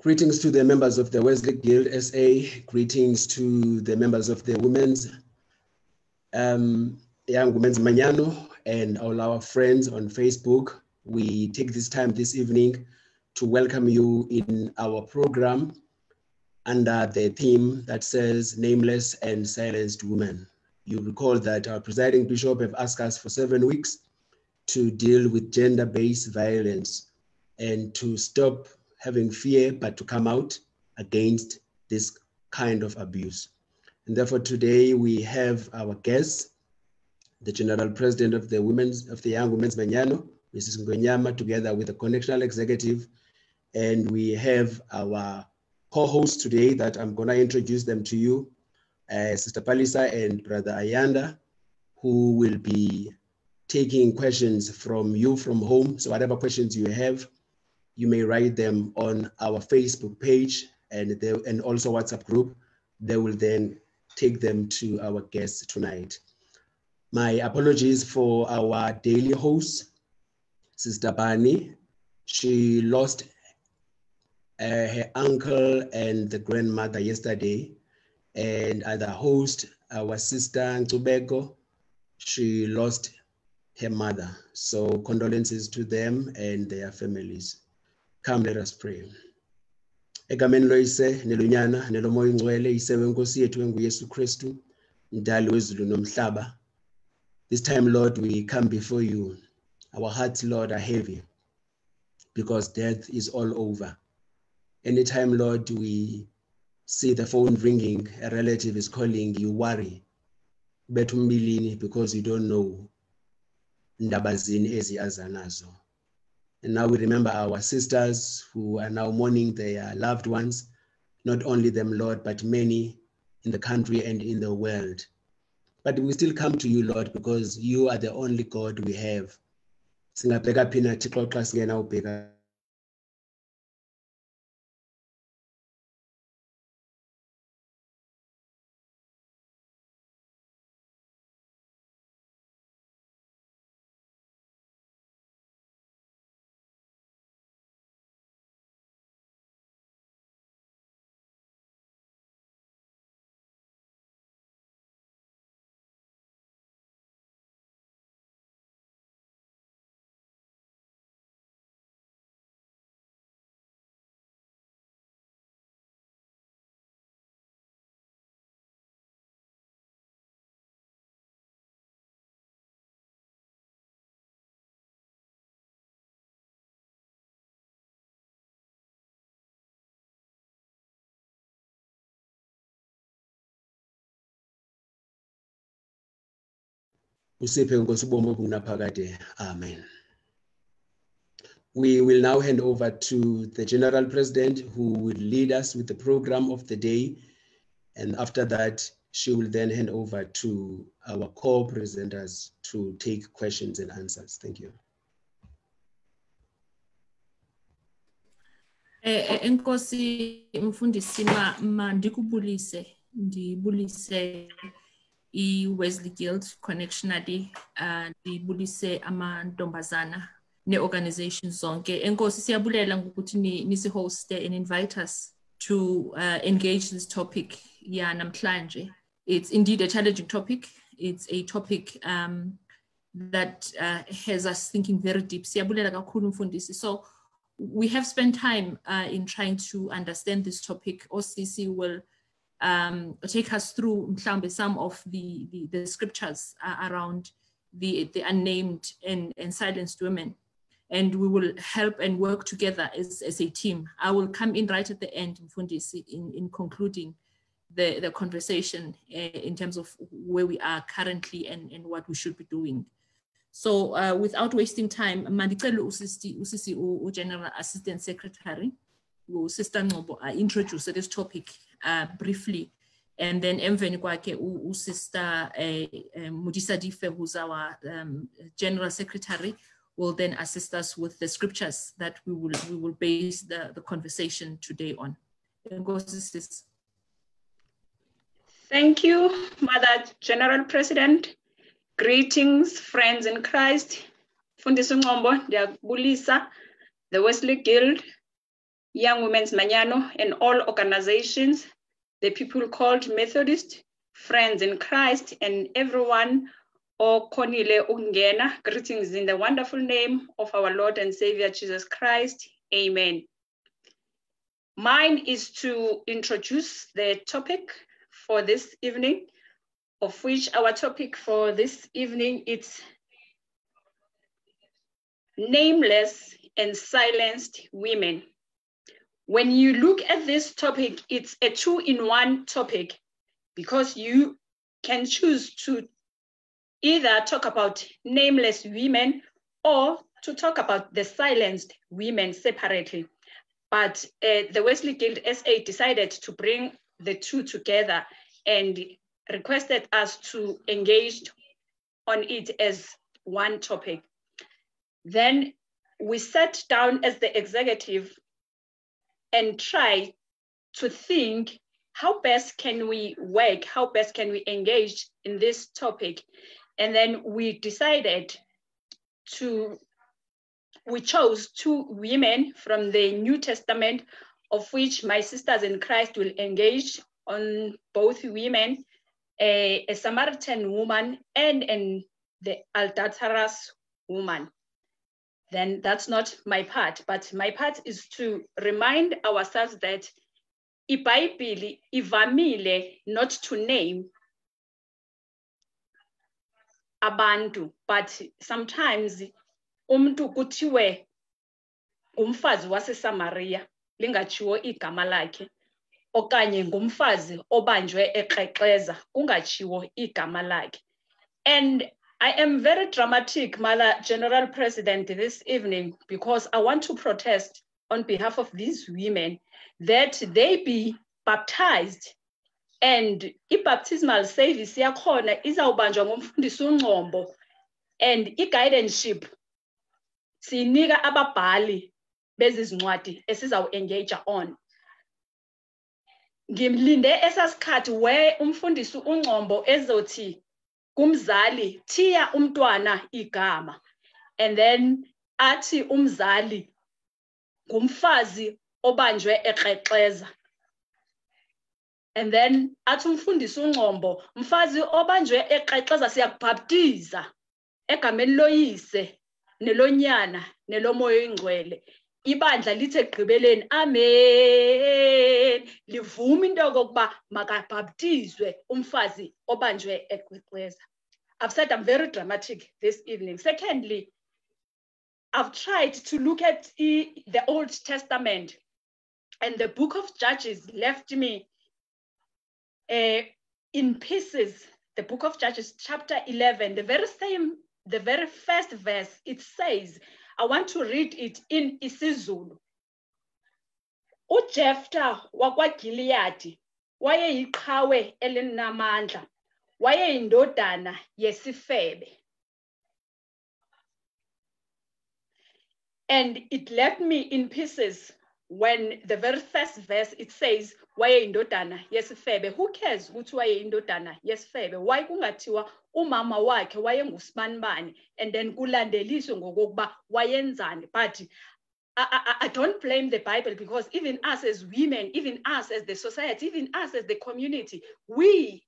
Greetings to the members of the Wesley Guild SA. Greetings to the members of the Young Women's Mañana and all our friends on Facebook. We take this time this evening to welcome you in our program under the theme that says Nameless and Silenced Women. You recall that our presiding bishop have asked us for 7 weeks to deal with gender-based violence and to stop having fear, but to come out against this kind of abuse. And therefore today we have our guest, the General President of the Young Women's Mañana, Mrs. Ngonyama, together with the Connectional Executive. And we have our co-hosts today that I'm gonna introduce them to you, Sister Palisa and Brother Ayanda, who will be taking questions from you from home. So whatever questions you have, you may write them on our Facebook page and also WhatsApp group. They will then take them to our guests tonight. My apologies for our daily host, Sister Bani. She lost her uncle and the grandmother yesterday, and other host, our sister Ntubeko, she lost her mother. So condolences to them and their families. Come, let us pray. Egameni loyise nelunyana nelomoya ingcwele isewe inkosi yethu enguYesu Kristu, mdali wezulu nomhlaba. This time, Lord, we come before you. Our hearts, Lord, are heavy because death is all over. Anytime, Lord, we see the phone ringing, a relative is calling, you worry. Betumbilini, because you don't know ndabazini ezi azanazo. And now we remember our sisters who are now mourning their loved ones, not only them, Lord, but many in the country and in the world. But we still come to you, Lord, because you are the only God we have. Singabheka phina Thixo xa singena ubheka. Amen. We will now hand over to the General President, who will lead us with the program of the day. And after that, she will then hand over to our co-presenters to take questions and answers. Thank you. Enkosi mfundisi mandikubulise ndibulise i-Wesley Guild connectionally ndibulise amantombazana ne-organizations zonke. Enkosi siyabulela ngokuthi nisi-hoste and invite us to engage this topic ya namhlanje. It's indeed a challenging topic. It's a topic that has us thinking very deep. Siyabulela kakhulu mfundisi. So we have spent time in trying to understand this topic. OCC will take us through some of the scriptures around the unnamed and silenced women. And we will help and work together as a team. I will come in right at the end, Mfundisi, in concluding the conversation in terms of where we are currently and what we should be doing. So without wasting time, mandicelo usisi General Assistant Secretary, Sister Ngobo, introduce this topic briefly, and then emveni kwakhe Sister Mudisa Dife, who's our General Secretary, will then assist us with the scriptures that we will base the conversation today on. Thank you, Mother General President. Greetings, friends in Christ. Fundisi Ngombo, ndiyakubulisa, the Wesley Guild, Young Women's Mañana, and all organizations, the people called Methodist, Friends in Christ, and everyone, O Konile Ungena, greetings in the wonderful name of our Lord and Savior Jesus Christ. Amen. Mine is to introduce the topic for this evening, of which our topic for this evening is Nameless and Silenced Women. When you look at this topic, it's a two-in-one topic because you can choose to either talk about nameless women or to talk about the silenced women separately. But the Wesley Guild SA decided to bring the two together and requested us to engage on it as one topic. Then we sat down as the executive and try to think how best can we work, how best can we engage in this topic. And then we decided we chose two women from the New Testament, of which my sisters in Christ will engage on both women, a Samaritan woman and the adulterous woman. Then that's not my part, but my part is to remind ourselves that iBhayibheli ivamile not to name abantu, but sometimes umuntu kuthiwe umfazi waseSamaria lingachiwo igama lakhe, okanye ngumfazi obanjwe eqeqeza kungachiwo igama lakhe. And I am very dramatic, Mother General President, this evening because I want to protest on behalf of these women that they be baptized, and i-baptismal service yakhona izawubanjwa ngumfundisi uNgcombo, and i-guidanship sinika ababhali bezizincwadi esizawu-engage on. Ngimlinde esasikhathi where umfundisi uNgcombo ezothi kumzali thiya umntwana igama, and then athi umzali ngumfazi obanjwe eqeqeza, and then athi umfundisi uNgcombo mfazi obanjwe eqeqeza siyakubhaptiza egameni loyise nelonyana nelomoya oyingcwele. Ibandla lithe ekugqibeleni amen, livuma into yokokuba makabhaptizwe umfazi obanjwe eqeqeza. I've said I'm very dramatic this evening. Secondly, I've tried to look at the Old Testament, and the book of Judges left me in pieces. The book of Judges, chapter 11, the very first verse, it says, I want to read it in isiZulu. uJeftha wakwaGiliyadi wayeyiqhawe elinamandla, wayeyindodana yesifebe. And it left me in pieces when the very first verse, it says, wayeyindodana yesifebe. Who cares ukuthi wayeyindodana yesifebe? Why kungathiwa umama wakhe wayengusibanibani and then kulandeliswe ngokokuba wayenzani? But I don't blame the Bible, because even us as women, even us as the society, even us as the community, we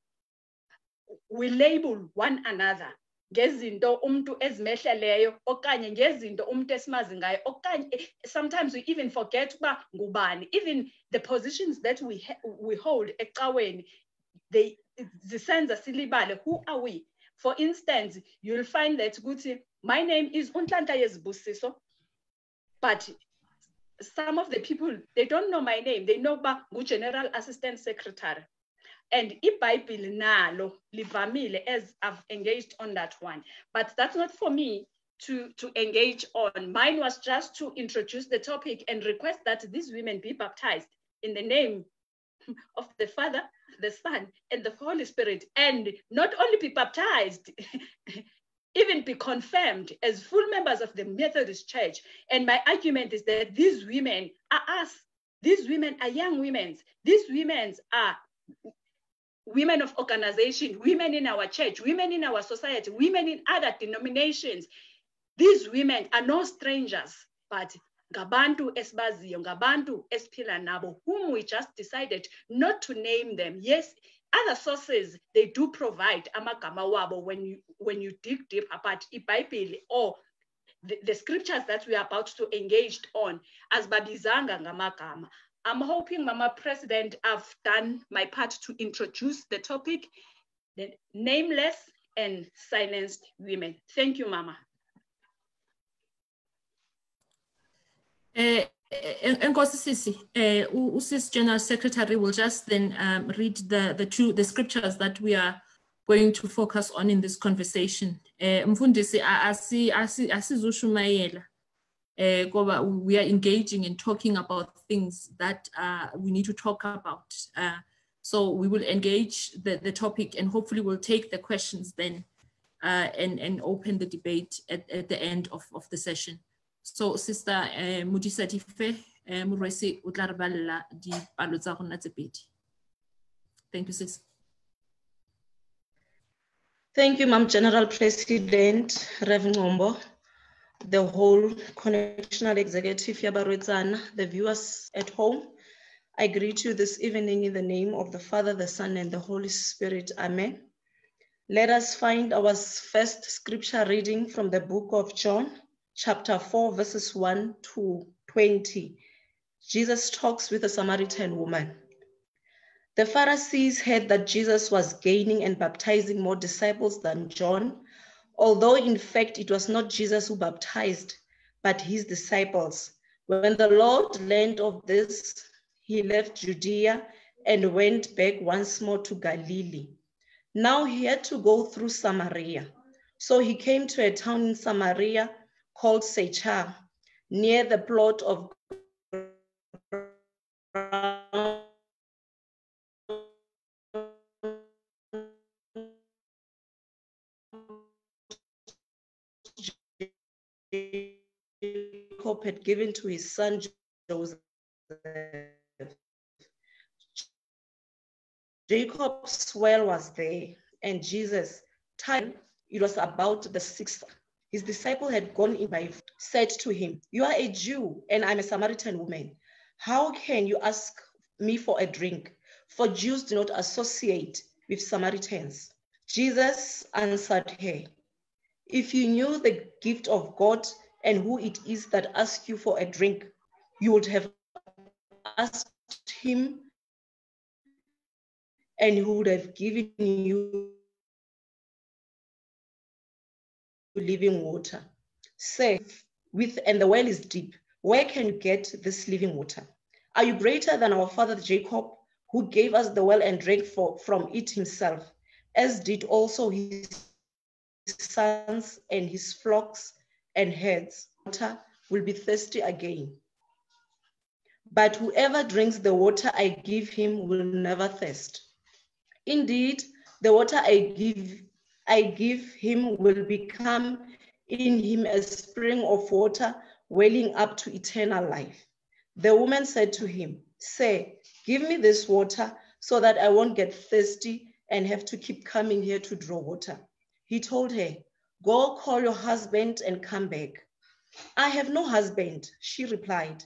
label one another ngezinto umuntu ezimehleleyo okanye ngezinto umuntu esimazi ngayo, okanye sometimes we even forget uba ngubani. Even the positions that we hold ecaweni, zisenza silibale, who are we? For instance, you'll find that ukuthi my name is Unhlanhla Yezibusiso, but some of the people, they don't know my name. They know ba General Assistant Secretary. And iBhayibheli nalo livamile, as I've engaged on that one. But that's not for me to engage on. Mine was just to introduce the topic and request that these women be baptized in the name of the Father, the Son, and the Holy Spirit. And not only be baptized, even be confirmed as full members of the Methodist Church. And my argument is that these women are us. These women are young women. These women are women of organization, women in our church, women in our society, women in other denominations. These women are no strangers, but ngabantu esibaziyo, ngabantu esiphila nabo, whom we just decided not to name them. Yes, other sources, they do provide amagama wabo when you dig deep about iBhayibheli or the scriptures that we are about to engage on, as babizanga ngamagama. I'm hoping, Mama President, I've done my part to introduce the topic, the nameless and silenced women. Thank you, Mama. Nkosi Sisi, Sis General Secretary will just then read the scriptures that we are going to focus on in this conversation. Mfundisi asizushumayela ngoba we are engaging and talking about things that we need to talk about. So we will engage the topic and hopefully we'll take the questions then and open the debate at the end of the session. So Sister Modisa Tife, Murwesi Utlarabala di Palutza Natsepeti. Thank you, sis. Thank you, Ma'am General President Reverend Ngombo, the whole Connectional Executive Yabarwezana, the viewers at home. I greet you this evening in the name of the Father, the Son, and the Holy Spirit. Amen. Let us find our first scripture reading from the book of John, chapter 4, verses 1 to 20. Jesus talks with a Samaritan woman. The Pharisees heard that Jesus was gaining and baptizing more disciples than John, although in fact it was not Jesus who baptized, but his disciples. When the Lord learned of this, he left Judea and went back once more to Galilee. Now he had to go through Samaria. So he came to a town in Samaria called Sychar, near the plot of ground Jacob had given to his son Joseph. Jacob's well was there, and Jesus, time it was about the 6th. His disciple had gone in by, said to him, "You are a Jew, and I'm a Samaritan woman. How can you ask me for a drink?" For Jews do not associate with Samaritans. Jesus answered her, "If you knew the gift of God and who it is that asks you for a drink, you would have asked him, and he would have given you living water." Say, and the well is deep. Where can you get this living water? Are you greater than our father Jacob, who gave us the well and drank from it himself, as did also his sons and his flocks and herds? Water will be thirsty again. But whoever drinks the water I give him will never thirst. Indeed, the water I give him will become in him a spring of water welling up to eternal life. The woman said to him, "Sir, give me this water so that I won't get thirsty and have to keep coming here to draw water." He told her, "Go call your husband and come back." "I have no husband," she replied.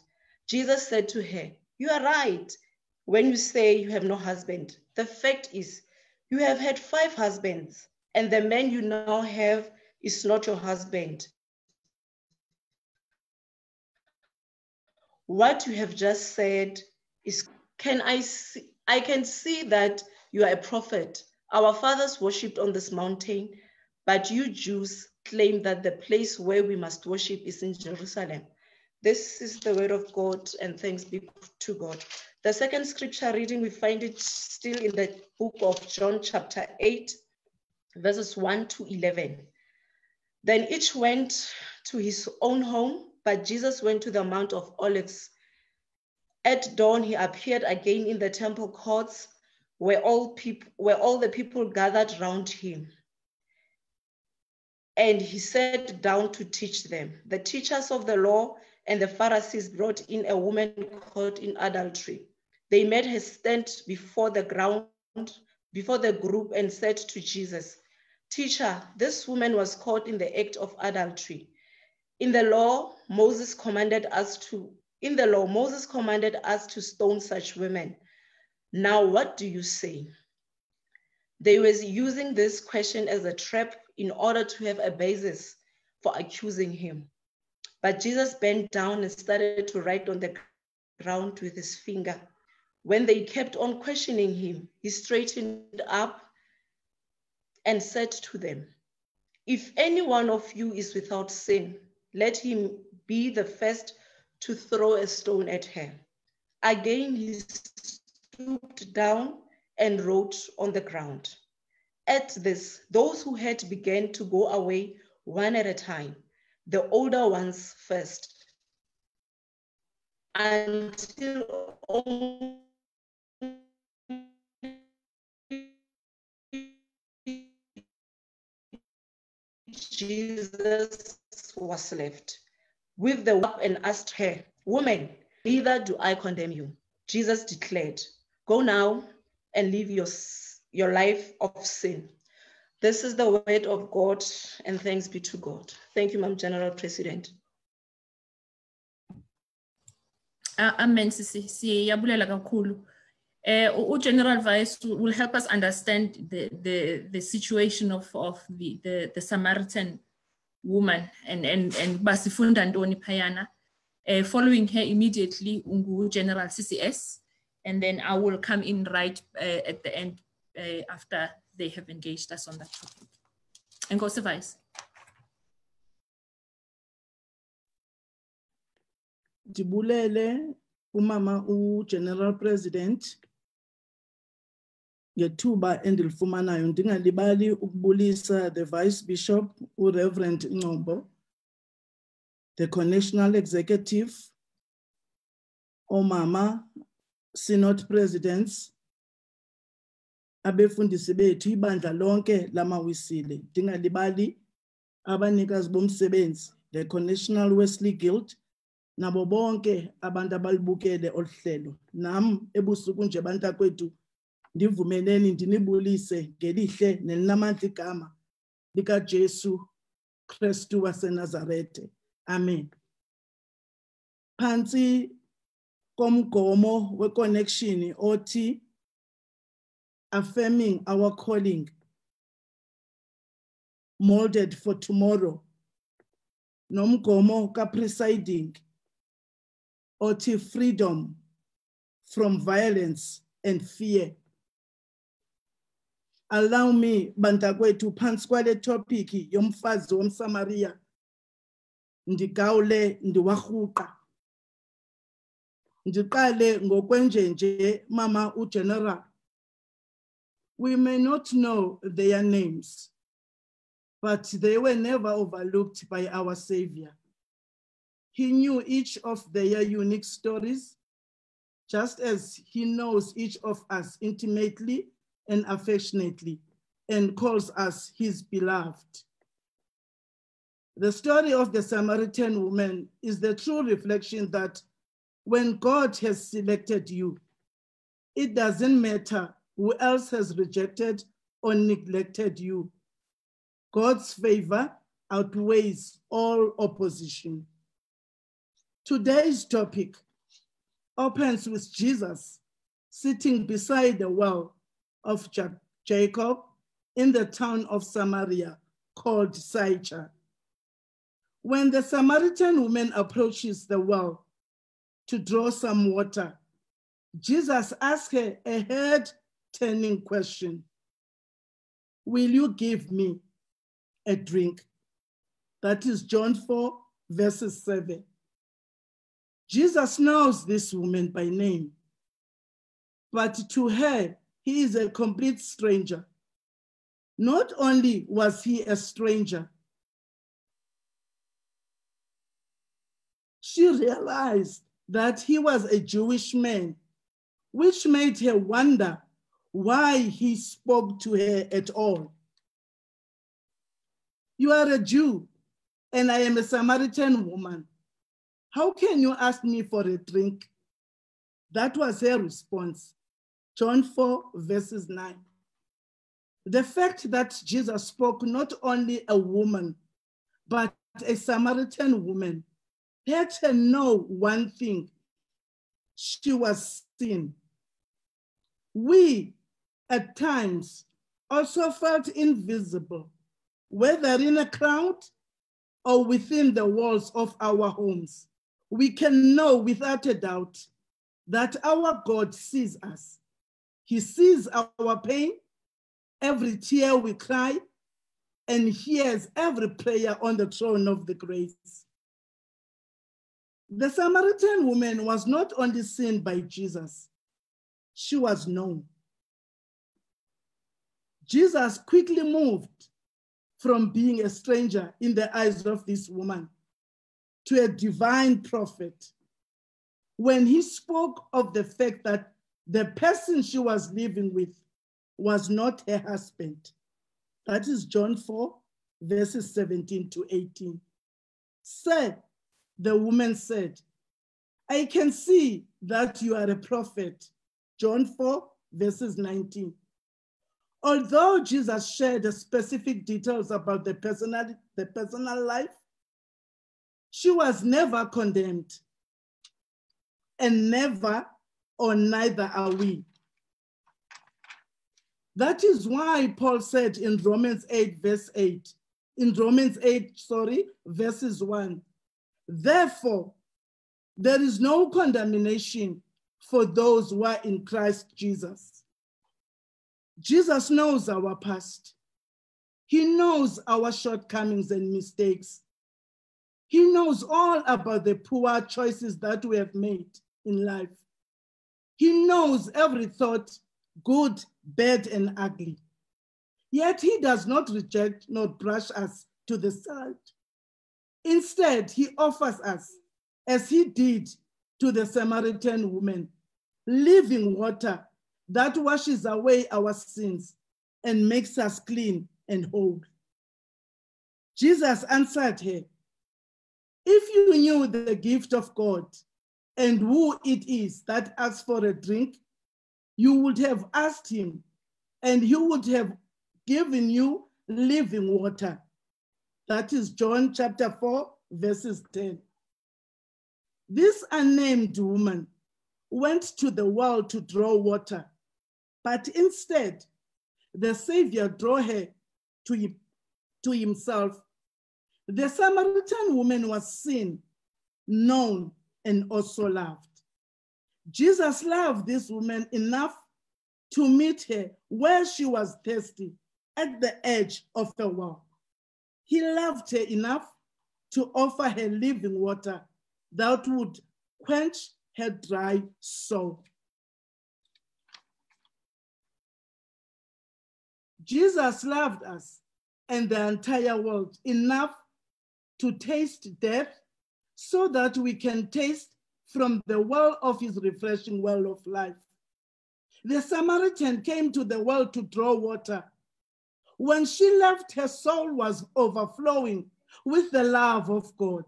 Jesus said to her, "You are right when you say you have no husband. The fact is, you have had 5 husbands, and the man you now have is not your husband. What you have just said is, I can see that you are a prophet. Our fathers worshipped on this mountain, but you Jews claim that the place where we must worship is in Jerusalem." This is the word of God, and thanks be to God. The second scripture reading, we find it still in the book of John, chapter 8, verses 1 to 11. Then each went to his own home, but Jesus went to the Mount of Olives. At dawn, he appeared again in the temple courts where all the people gathered round him. And he sat down to teach them. The teachers of the law and the Pharisees brought in a woman caught in adultery. They made her stand before the group and said to Jesus, "Teacher, this woman was caught in the act of adultery. In the law, Moses commanded us to stone such women. Now, what do you say? They were using this question as a trap in order to have a basis for accusing him. But Jesus bent down and started to write on the ground with his finger. When they kept on questioning him, he straightened up and said to them, "If any one of you is without sin, let him be the first to throw a stone at her." Again, he stooped down and wrote on the ground. At this, those who had began to go away one at a time, the older ones first, until only Jesus was left with the whip and asked her, "Woman, neither do I condemn you." Jesus declared, "Go now and live your life of sin." This is the word of God, and thanks be to God. Thank you, Madam General President. Amen, siyabulela kakhulu. General Vice will help us understand the situation of the Samaritan woman and basifunda ntoni phayana. Following her immediately, General CCS, and then I will come in right at the end after they have engaged us on that topic. Enkosi Vice. Ndibulele umama General President ngethuba endilifumanayo, ndingalibali ukubulisa the Vice Bishop Reverend Ngcobo, the Congregational Executive, omama Synod Presidents, abefundisi bethu, ibandla lonke lamawisile, ndingalibali abanikazi bomsebenzi, the Congregational Wesley Guild, nabo bonke abantu abalibukele oluhlelo. Nam ebusuku nje bantakwethu ndivumeleni ndinibulise ngelihle nelinamandla igama lika Jesu Kristu waseNazarete. Amen. Phansi komgomo we-connection othi affirming our calling, molded for tomorrow, nomgomo ka-presiding othi freedom from violence and fear. Allow me, bantakwethu, phansi kwale topic yomfazi womSamaria, ndigawule ndiwarhuqa. Ndiqale ngokwenjenje mama uGeneral. We may not know their names, but they were never overlooked by our Savior. He knew each of their unique stories, just as he knows each of us intimately and affectionately, and calls us his beloved. The story of the Samaritan woman is the true reflection that when God has selected you, it doesn't matter who else has rejected or neglected you. God's favor outweighs all opposition. Today's topic opens with Jesus sitting beside the well of Jacob in the town of Samaria called Sychar. When the Samaritan woman approaches the well to draw some water, Jesus asks her a head-turning question. Will you give me a drink? That is John 4, verses 7. Jesus knows this woman by name, but to her, he is a complete stranger. Not only was he a stranger, she realized that he was a Jewish man, which made her wonder why he spoke to her at all. You are a Jew, and I am a Samaritan woman. How can you ask me for a drink? That was her response. John 4, verses 9. The fact that Jesus spoke not only a woman, but a Samaritan woman let her know one thing: she was seen. We, at times, also felt invisible, whether in a crowd or within the walls of our homes. We can know without a doubt that our God sees us. He sees our pain, every tear we cry, and hears every prayer on the throne of the grace. The Samaritan woman was not only seen by Jesus, she was known. Jesus quickly moved from being a stranger in the eyes of this woman to a divine prophet when he spoke of the fact that the person she was living with was not her husband. That is John 4, verses 17 to 18. Sir, the woman said, I can see that you are a prophet. John 4, verses 19. Although Jesus shared the specific details about the personal life, she was never condemned, and never or neither are we. That is why Paul said in Romans 8, verses 1, therefore, there is no condemnation for those who are in Christ Jesus. Jesus knows our past. He knows our shortcomings and mistakes. He knows all about the poor choices that we have made in life. He knows every thought, good, bad, and ugly. Yet he does not reject nor brush us to the side. Instead, he offers us, as he did to the Samaritan woman, living water that washes away our sins and makes us clean and whole. Jesus answered her, if you knew the gift of God and who it is that asks for a drink, you would have asked him, and he would have given you living water. That is John chapter 4, verses 10. This unnamed woman went to the well to draw water, but instead, the Savior drew her to himself. The Samaritan woman was seen, known, and also loved. Jesus loved this woman enough to meet her where she was thirsty, at the edge of the well. He loved her enough to offer her living water that would quench her dry soul. Jesus loved us and the entire world enough to taste death so that we can taste from the well of his refreshing well of life. The Samaritan came to the well to draw water. When she left, her soul was overflowing with the love of God.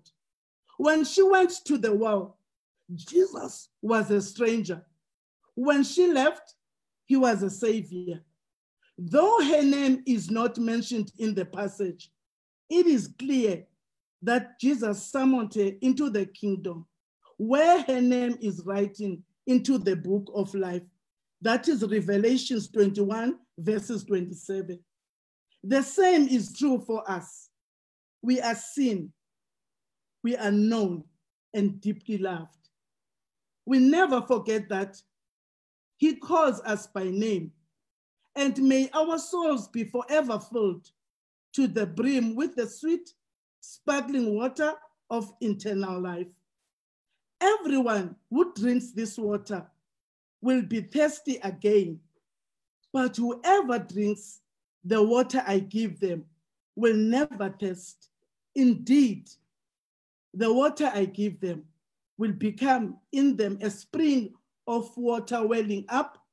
When she went to the well, Jesus was a stranger. When she left, he was a savior. Though her name is not mentioned in the passage, it is clear that Jesus summoned her into the kingdom, where her name is written into the book of life. That is Revelations 21, verses 27. The same is true for us. We are seen, we are known, and deeply loved. We never forget that he calls us by name, and may our souls be forever filled to the brim with the sweet, sparkling water of eternal life. Everyone who drinks this water will be thirsty again, but whoever drinks the water I give them will never thirst. Indeed, the water I give them will become in them a spring of water welling up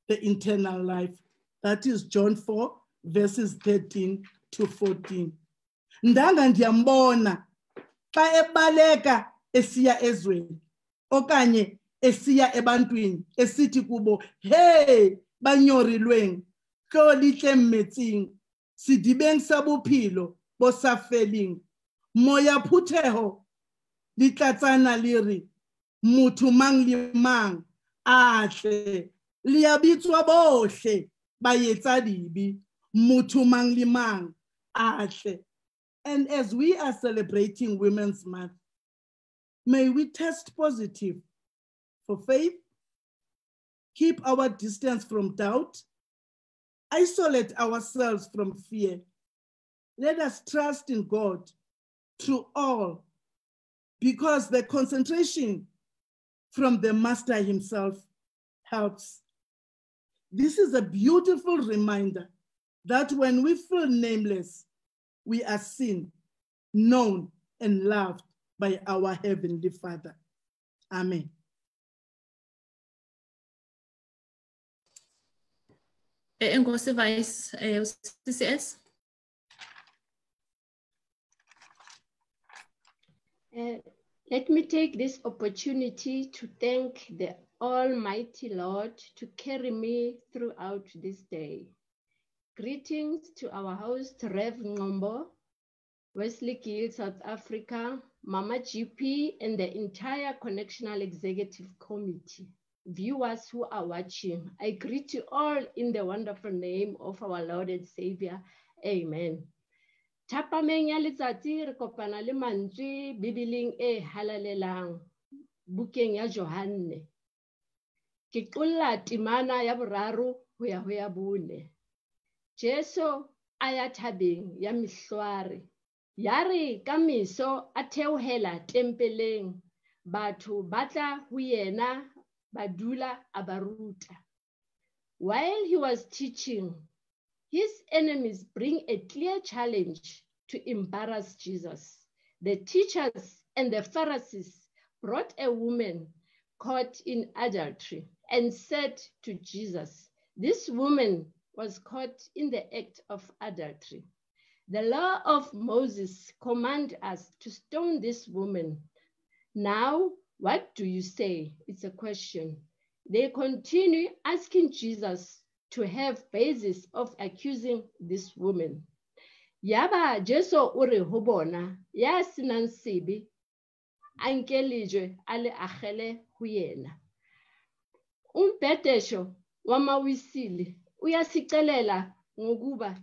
the eternal life. That is John 4, verses 13 to 14. Ndanga ndiyambona xa ebaleka esiya ezweni okanye esiya ebantwini esithi kubo, hey banyorilweng tlo litle mmetsing sidibeng sa bophelo bo sa feleng moya phutheho di tlatsana le re motho mang le mang a tle le a bitswa bohle ba etsa dibi motho mang le mang a tle. And as we are celebrating Women's Month, may we test positive for faith, keep our distance from doubt, isolate ourselves from fear. Let us trust in God through all, because the concentration from the Master himself helps. This is a beautiful reminder that when we feel nameless, we are seen, known, and loved by our Heavenly Father. Amen. Enkosi Vice CCS. Let me take this opportunity to thank the Almighty Lord to carry me throughout this day. Greetings to our host, Rev Ngombo, Wesley Guild, South Africa, Mama GP, and the entire Connectional Executive Committee. Viewers who are watching, I greet you all in the wonderful name of our Lord and Savior. Amen. Thapameng ya letsatsi re kopana le mantswe Bibileng e halalelang bukeng ya Johanne. Ke qolla temana ya boraro ho ya ho ya bone. Jesu a ya thabeng ya mehlware. Ya re ka meso a theohela tempeleng. Batho ba tla ho yena ba dula a ba ruta. While he was teaching, his enemies bring a clear challenge to embarrass Jesus. The teachers and the Pharisees brought a woman caught in adultery and said to Jesus, this woman was caught in the act of adultery. The law of Moses commands us to stone this woman. Now, what do you say? It's a question. They continue asking Jesus to have basis of accusing this woman. Yaba Jesu ure hobona ya sinang sebe ankelejwe ale agele ho yena. Umpetesho wamawisile uyasicelela ngokuba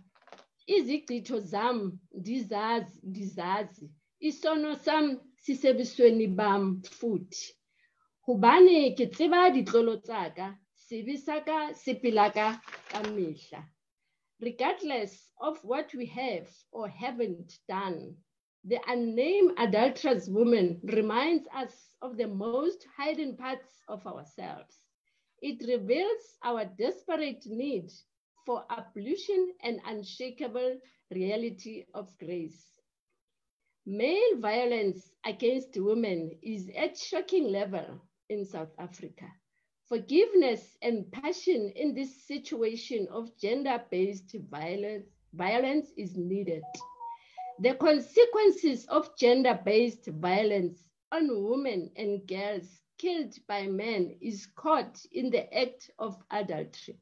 izigcitho zami ndizazi isono sam sisebisweni bam futhi. Hobane ke tseba ditlolo tsaka sebe saka sepelaka ka mehla. Regardless of what we have or haven't done, the unnamed adulterous woman reminds us of the most hidden parts of ourselves. It reveals our desperate need for absolution and unshakable reality of grace. Male violence against women is at shocking level in South Africa. Forgiveness and passion in this situation of gender-based violence is needed. The consequences of gender-based violence on women and girls killed by men is caught in the act of adultery.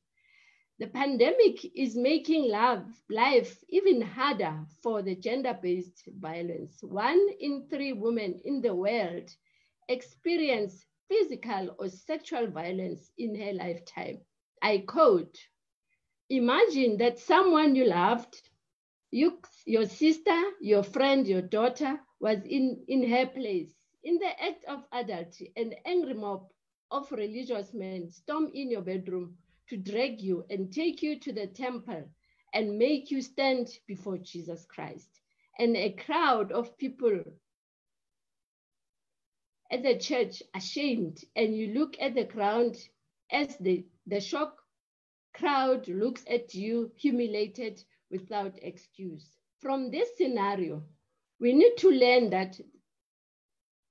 The pandemic is making life even harder for the gender-based violence. 1 in 3 women in the world experience physical or sexual violence in her lifetime. I quote, imagine that someone you loved, your sister, your friend, your daughter, was in her place. In the act of adultery, an angry mob of religious men storm in your bedroom to drag you and take you to the temple and make you stand before Jesus Christ. And a crowd of people at the church ashamed, and you look at the ground as the shocked crowd looks at you humiliated without excuse. From this scenario, we need to learn that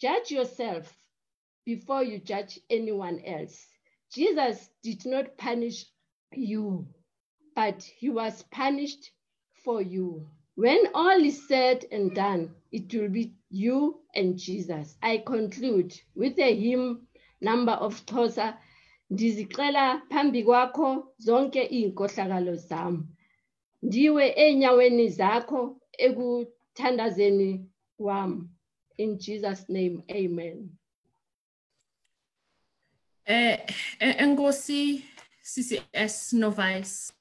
judge yourself before you judge anyone else. Jesus did not punish you, but he was punished for you. When all is said and done, it will be you and Jesus. I conclude with a hymn number of Xhosa. Ndizixela phambi kwakho zonke iinkohlakalo zam. Ndiwe enyaweni zakho ekuthandazeni wam. In Jesus' name, amen. Enkosi CCS Novice.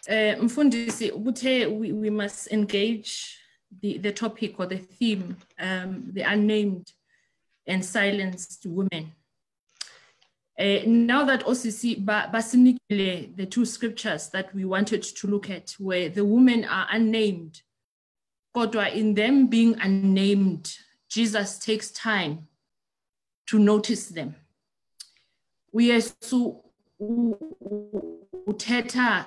Mfundisi, we must engage the topic or the theme, the unnamed and silenced women. Now that OCC basinikile, the two scriptures that we wanted to look at, where the women are unnamed, kodwa in them being unnamed, Jesus takes time to notice them. Uyesu uthetha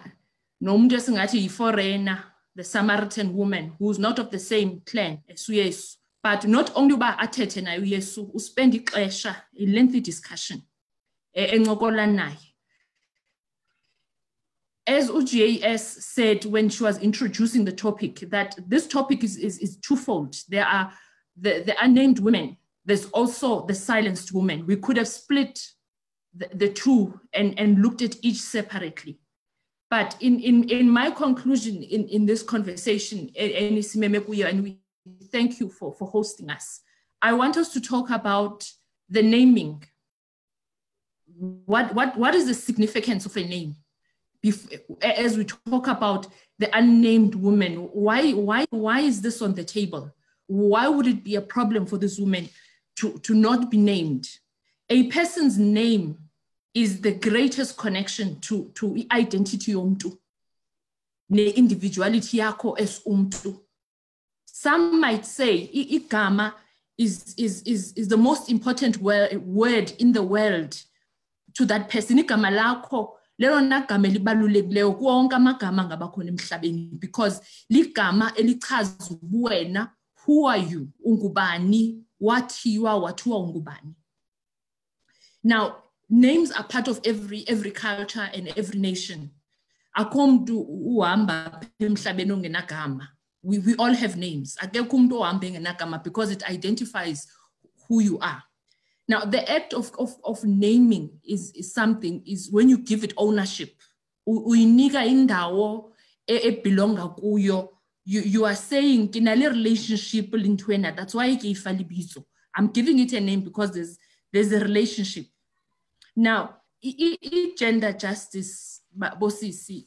nomuntu esingathi yi-foreigner, the Samaritan woman who's not of the same clan as uYesu, but not only uba athethe naye uYesu, uspend ixesha, a lengthy discussion encokola naye. As UGAS said when she was introducing the topic, that this topic is twofold. There are the unnamed women. There's also the silenced women. We could have split the two and looked at each separately. But in my conclusion in this conversation, and we thank you for hosting us, I want us to talk about the naming. What is the significance of a name? As we talk about the unnamed woman, why is this on the table? Why would it be a problem for this woman to not be named? A person's name is the greatest connection to identity yomntu, ne individuality yakho as umntu. Some might say igama is the most important word in the world to that person. Igama lakho lelona gama elibalulekileyo kuwo wonke amagama angabakhona emhlabeni, because ligama elichaza ubuwena. Who are you? Ungubani? Wathiwa ungubani? Now, names are part of every culture and every nation. Akomdu uhamba emhlabeni ongenagama. We all have names. Akekho umuntu ohamba engenagama because it identifies who you are. Now, the act of naming is something, is when you give it ownership. Uyinika indawo ebelonga kuyo. You are saying kinale relationship lintwena. That's why I'm giving it a name because there's a relationship. Now, gender justice, bosisi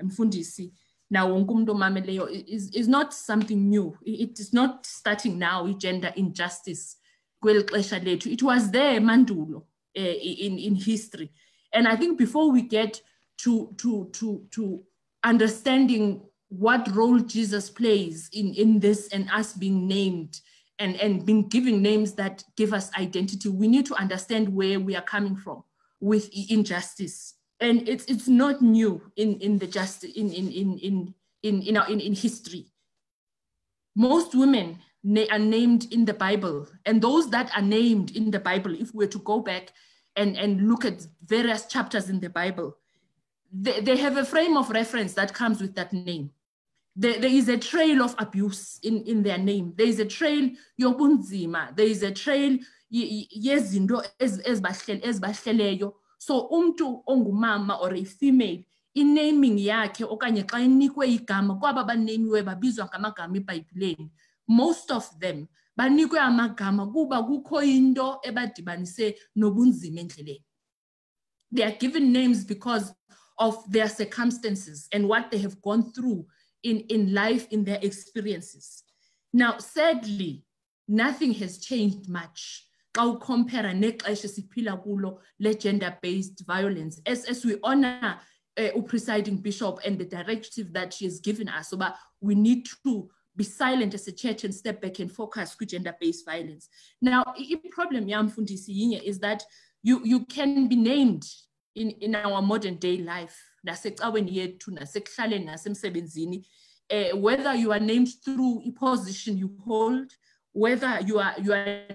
mfundisi, now is not something new. It is not starting now. Gender injustice, it was there mandulo in history. And I think before we get to understanding what role Jesus plays in this and us being named and being given names that give us identity, we need to understand where we are coming from with injustice. And it's not new in the justice in history. Most women are named in the Bible, and those that are named in the Bible, if we were to go back and look at various chapters in the Bible, they have a frame of reference that comes with that name. There is a trail of abuse in their name. There is a trail yobunzima. There is a trail yezinto ezibahleleyo. So umntu ongumama or a female, in naming yakhe okanye xa inikwe igama kwaba banemiwe babizwa ngamagama eBhayibhileni, most of them banikwe amagama kuba kukho into ebadibanise nobunzima endleleni. They are given names because of their circumstances and what they have gone through in life, in their experiences. Now, sadly, nothing has changed much. Compare gender-based violence. As we honor presiding bishop and the directive that she has given us, so but we need to be silent as a church and step back and focus on gender-based violence. Now, the problem is that you can be named in our modern day life. Whether you are named through a position you hold, whether you are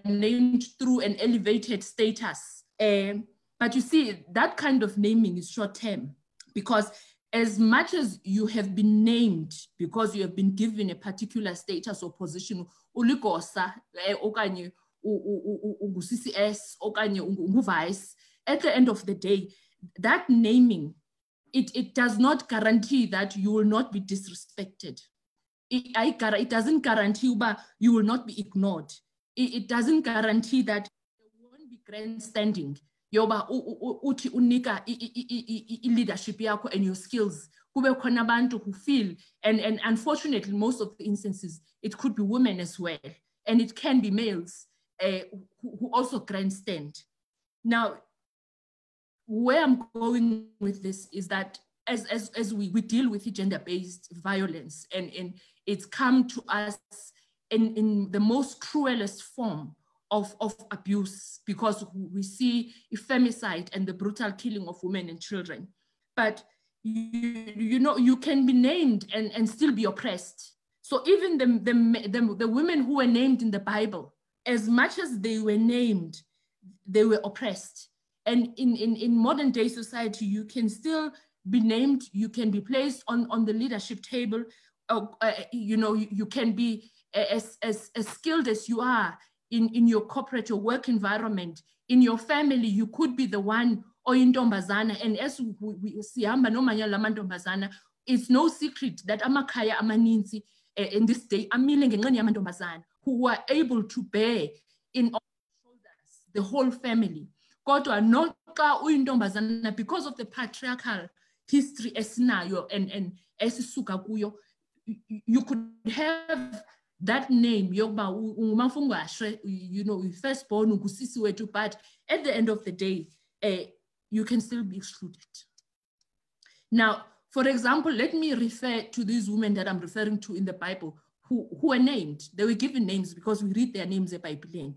named through an elevated status. But you see, that kind of naming is short-term, because as much as you have been named because you have been given a particular status or position, ulikosa okanye uCCS okanye unguvice, at the end of the day, that naming, it does not guarantee that you will not be disrespected. it doesn't guarantee that you will not be ignored. It doesn't guarantee that there won't be grandstanding. Yoba uthi unika leadership yakho and your skills. Kube khona abantu who feel, and unfortunately, most of the instances, it could be women as well, and it can be males who also grandstand. Now, where I'm going with this is that as we deal with gender-based violence, and it's come to us in the most cruelest form of abuse, because we see femicide and the brutal killing of women and children. But you can be named and still be oppressed. So even the women who were named in the Bible, as much as they were named, they were oppressed. And in modern day society, you can still be named, you can be placed on the leadership table, you can be as skilled as you are in your corporate or work environment. In your family, you could be the one or in Ntombazana. And as we see, it's no secret that amakhaya amaninzi in this day who are able to bear in all shoulders the whole family. Kodwa noxa uyintombazana, because of the patriarchal history esinayo and esisuka kuyo, you could have that name, yokuba ungumafungwashwe, firstborn, ungusisi wethu, but at the end of the day, you can still be excluded. Now, for example, let me refer to these women that I'm referring to in the Bible who were named. They were given names because we read their names in the Bible.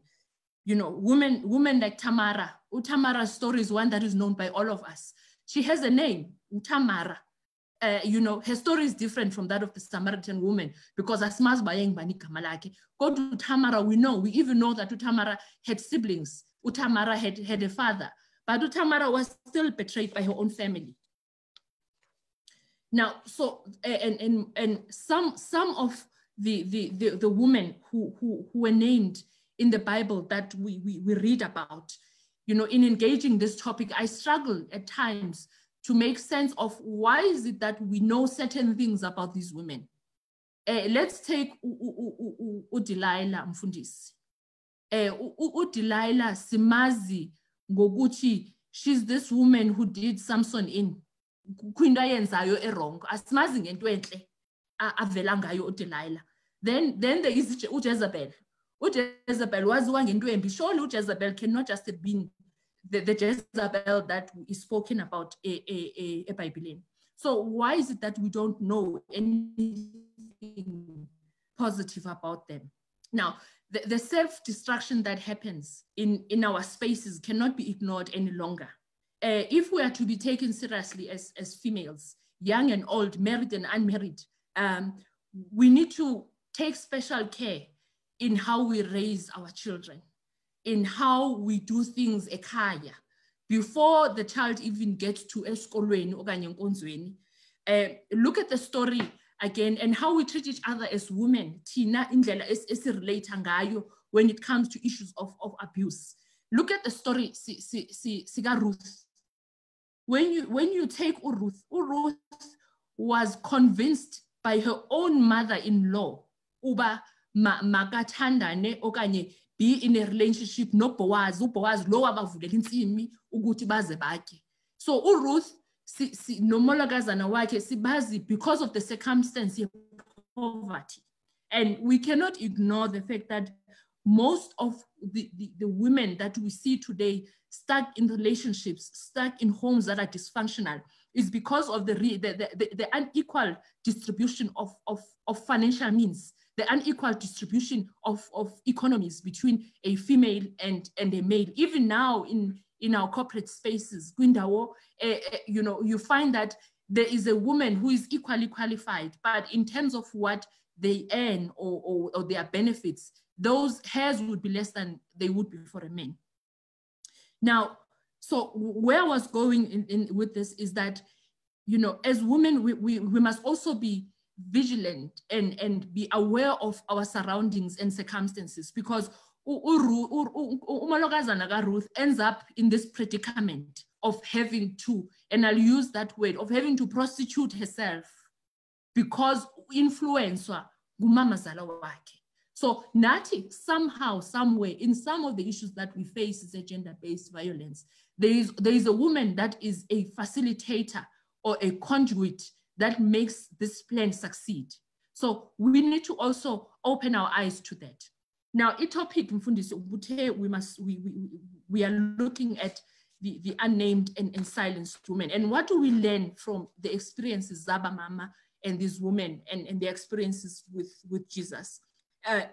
Women like Tamara. Tamara's story is one that is known by all of us. She has a name, Tamara. Her story is different from that of the Samaritan woman, because Asmas Bayeng Bani Kamalaki. Go to Tamara, we even know that Tamara had siblings. Tamara had a father, but Tamara was still betrayed by her own family. Now, so and some of the women who were named in the Bible that we read about, in engaging this topic, I struggle at times to make sense of why is it that we know certain things about these women. Let's take Delilah Mfundisi. Delilah simazi ngokuthi she's this woman who did Samson in. Kwinto ayenzayo wrong. Asimazi ngento enhle avela ngayo uDelilah. Then there is uJezebel. uJezebel waziwa ngento embi. Surely uJezebel cannot just have been the Jezebel that is spoken about a Bible. So why is it that we don't know anything positive about them? Now, the self-destruction that happens in our spaces cannot be ignored any longer. If we are to be taken seriously as females, young and old, married and unmarried, we need to take special care in how we raise our children, in how we do things ekhaya, before the child even gets to esikolweni okanye enkonzweni. Look at the story again and how we treat each other as women, Tina indlela esirelate ngayo when it comes to issues of abuse. Look at the story Siga Ruth. When you take Ruth was convinced by her own mother-in-law uba makathandane okanye be in a relationship no Boaz, uBoaz lo wabavulela insimi ukuthi baze batye. So uRuth nomolokazana wakhe sibazi because of the circumstance of poverty. And we cannot ignore the fact that most of the women that we see today stuck in relationships, stuck in homes that are dysfunctional, is because of the unequal distribution of financial means, the unequal distribution of economies between a female and a male. Even now in our corporate spaces, you find that there is a woman who is equally qualified, but in terms of what they earn or their benefits, those hairs would be less than they would be for a man. Now, so where I was going in with this is that, as women, we must also be vigilant and be aware of our surroundings and circumstances, because umalokazana kaRuth ends up in this predicament of having to, and I'll use that word, of having to prostitute herself because influencer ngumamazala wakhe. So nathi somehow, somewhere, in some of the issues that we face is a gender-based violence, there is a woman that is a facilitator or a conduit that makes this plan succeed. So we need to also open our eyes to that. Now, a topic, we are looking at the unnamed and silenced women. And what do we learn from the experiences Zaba Mama and these women and their experiences with Jesus?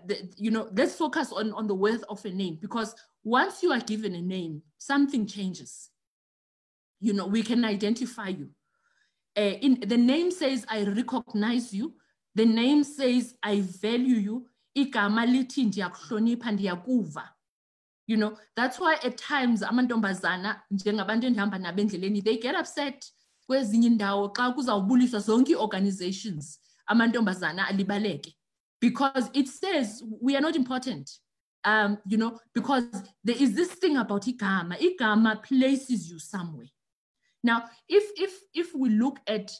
Let's focus on the worth of a name, because once you are given a name, something changes. We can identify you. The name says, I recognize you. The name says, I value you. That's why at times amantombazana njengabantu endihamba nabo endleleni, they get upset kwezinye indawo xa kuzawubuliswa zonke organizations amantombazana alibaleke, because it says we are not important. Because there is this thing about igama. Igama places you somewhere. Now, if we look at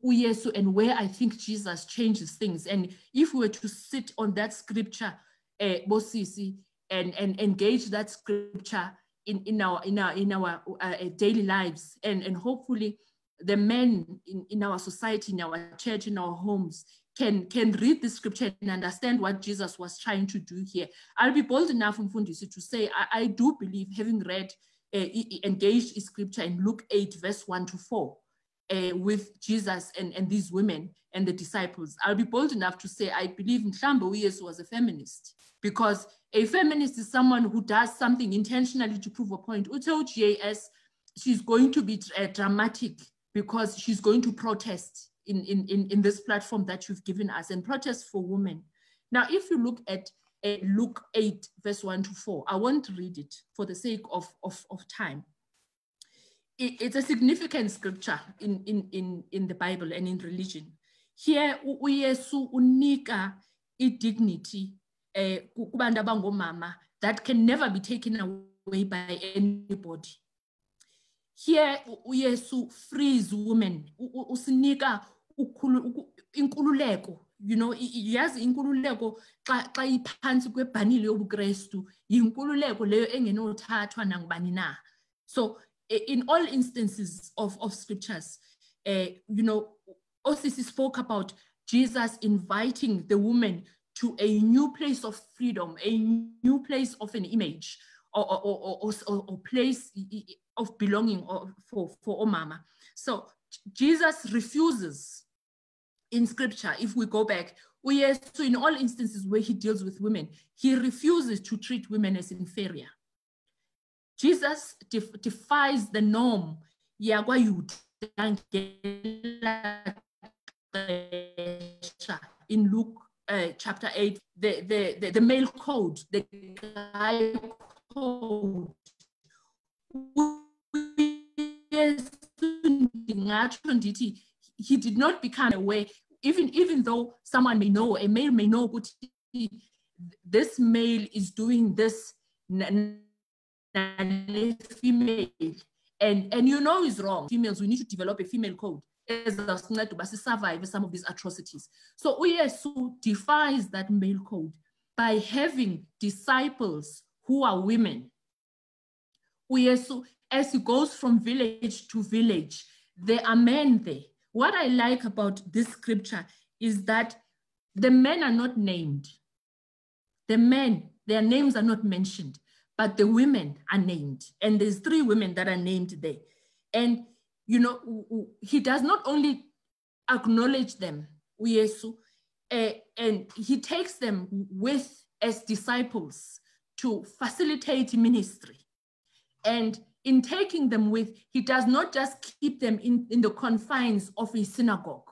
Uyesu and where I think Jesus changes things, and if we were to sit on that scripture, Bosisi, and engage that scripture in our daily lives, and hopefully the men in our society, in our church, in our homes can read the scripture and understand what Jesus was trying to do here. I'll be bold enough, Mfundisi, to say I do believe, having read engaged in scripture in Luke 8 verse 1 to 4 with Jesus and these women and the disciples, I'll be bold enough to say I believe Mhlambe Uyesu was a feminist, because a feminist is someone who does something intentionally to prove a point. Ute she's going to be dramatic because she's going to protest in this platform that you've given us, and protest for women. Now, if you look at Luke 8 verse 1 to 4, I won't read it for the sake of time. It's a significant scripture in the Bible and in religion. Here, Uyesu unika dignity kubantu abangomama that can never be taken away by anybody. Here, Uyesu frees women. Usinika inkululeko. Yazi inkululeko xa iphansi kwebhanile yobuKristu, inkululeko leyo engenothathwa nangubani na. So in all instances of scriptures, Osisi spoke about Jesus inviting the woman to a new place of freedom, a new place of an image, or place of belonging for Omama. So Jesus refuses in scripture, if we go back, so in all instances where he deals with women, he refuses to treat women as inferior. Jesus defies the norm. In Luke chapter 8, the male code, the guy code. He did not become aware, even though someone may know, a male may know, this male is doing this female, and is wrong. Females, we need to develop a female code as to survive some of these atrocities. So Uyesu defies that male code by having disciples who are women. Uyesu, as he goes from village to village, there are men there. What I like about this scripture is that the men are not named. The men, their names are not mentioned, but the women are named. And there's 3 women that are named there. And, he does not only acknowledge them, Uyesu, and he takes them with as disciples to facilitate ministry. And in taking them with, he does not just keep them in the confines of a synagogue,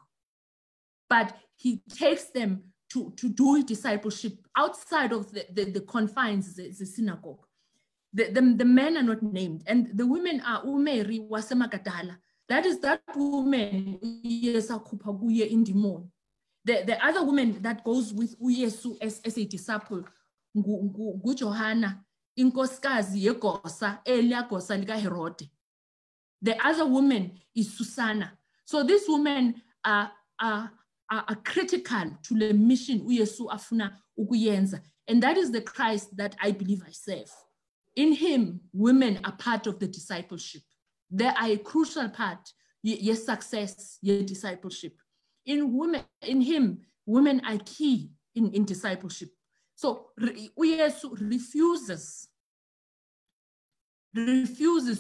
but he takes them to do discipleship outside of the confines of the synagogue. The men are not named, and the women are Umeri Wasemagadala. That is that woman the other woman that goes with Uyesu as a disciple, Johanna, Inkoskazi Yegosa, Elia Gosa Liga Herode. The other woman is Susanna. So these women are are critical to the mission uYesu afuna ukuyenza. And that is the Christ that I believe I serve. In him, women are part of the discipleship. They are a crucial part, yes, success, yes, discipleship. In him, women are key in discipleship. So uYesu refuses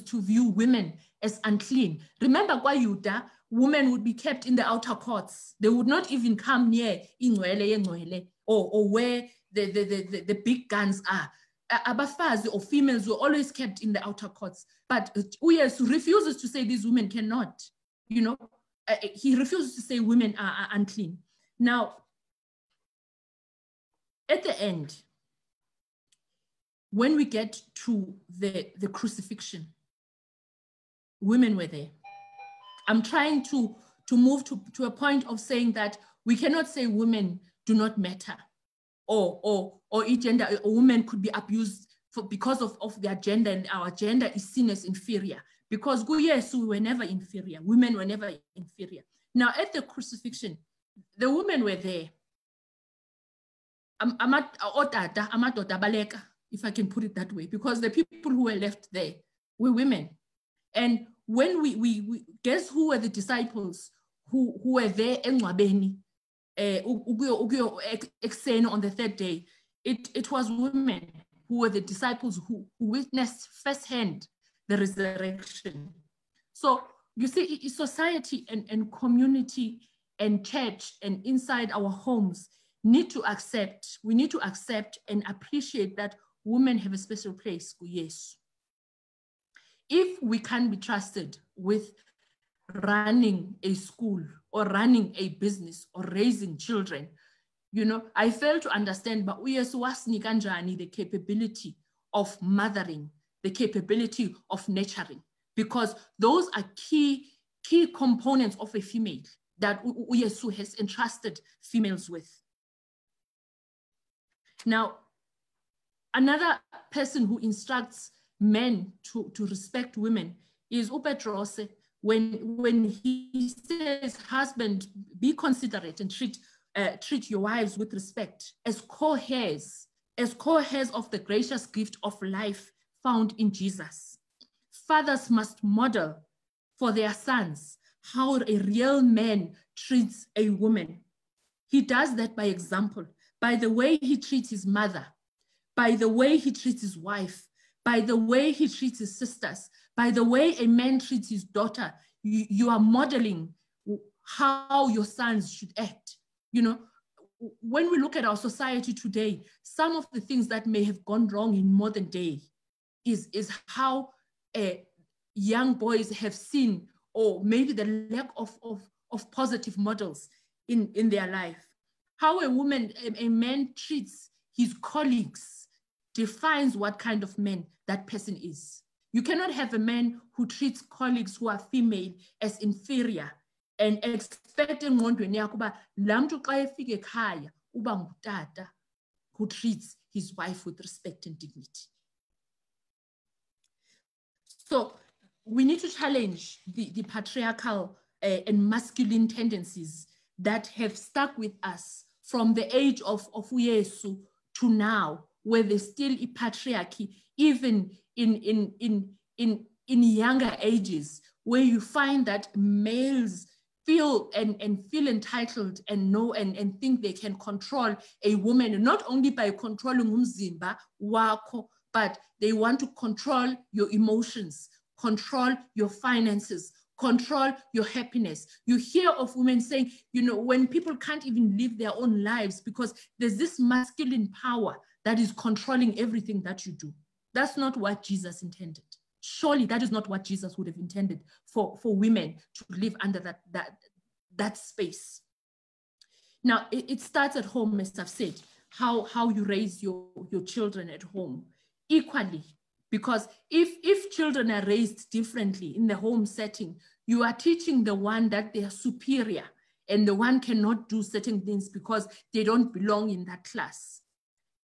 to view women as unclean. Remember, kwaYuda, women would be kept in the outer courts. They would not even come near ingcwele or where the big guns are. Abafazi or females were always kept in the outer courts. But uYesu refuses to say these women cannot. You know, he refuses to say women are unclean. Now, at the end, when we get to the crucifixion, women were there. I'm trying to move to a point of saying that we cannot say women do not matter, or gender, a woman could be abused because of their gender, and our gender is seen as inferior. Because yes, we were never inferior. Women were never inferior. Now at the crucifixion, the women were there. If I can put it that way, because the people who were left there were women. And when we guess who were the disciples who were there in Ngcwabeni, on the third day, it was women who were the disciples who witnessed firsthand the resurrection. So you see, society and community and church and inside our homes we need to accept and appreciate that women have a special place. Yes. If we can be trusted with running a school or running a business or raising children, you know, I fail to understand, but uYesu wasinika kanjani the capability of mothering, the capability of nurturing, because those are key components of a female that uYesu has entrusted females with. Now, another person who instructs men to respect women is uPetros, when he says, husband, be considerate and treat your wives with respect as co-heirs of the gracious gift of life found in Jesus. Fathers must model for their sons how a real man treats a woman. He does that by example, by the way he treats his mother, by the way he treats his wife, by the way he treats his sisters, by the way a man treats his daughter. You are modeling how your sons should act. You know, when we look at our society today, some of the things that may have gone wrong in modern day is how young boys have seen, or maybe the lack of positive models in their life. How a man treats his colleagues defines what kind of man that person is. You cannot have a man who treats colleagues who are female as inferior and expect engqondweni yakho uba la muntu xa efika ekhaya uba ngutata who treats his wife with respect and dignity. So we need to challenge the patriarchal and masculine tendencies that have stuck with us from the age of uYesu to now, where there's still a patriarchy, even in younger ages, where you find that males feel entitled and know and think they can control a woman, not only by controlling umzimba wakho, but they want to control your emotions, control your finances, control your happiness. You hear of women saying, you know, when people can't even live their own lives because there's this masculine power that is controlling everything that you do. That's not what Jesus intended. Surely that is not what Jesus would have intended for women to live under that space. Now, it starts at home, as I've said, how you raise your children at home equally. Because if children are raised differently in the home setting, you are teaching the one that they are superior and the one cannot do certain things because they don't belong in that class.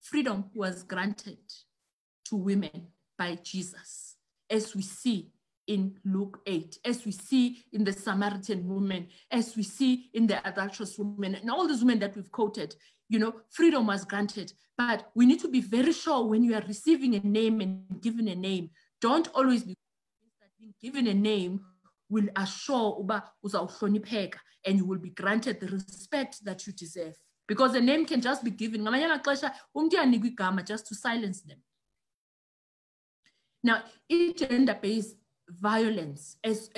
Freedom was granted to women by Jesus, as we see in Luke 8, as we see in the Samaritan woman, as we see in the adulterous woman, and all these women that we've quoted, you know, freedom was granted. But we need to be very sure when you are receiving a name and given a name, don't always be convinced that being given a name will assure uba uzawuhlonipheka and you will be granted the respect that you deserve. Because a name can just be given. Ngamanye amaxesha umuntu uyanikwa igama just to silence them. Now, gender-based violence, as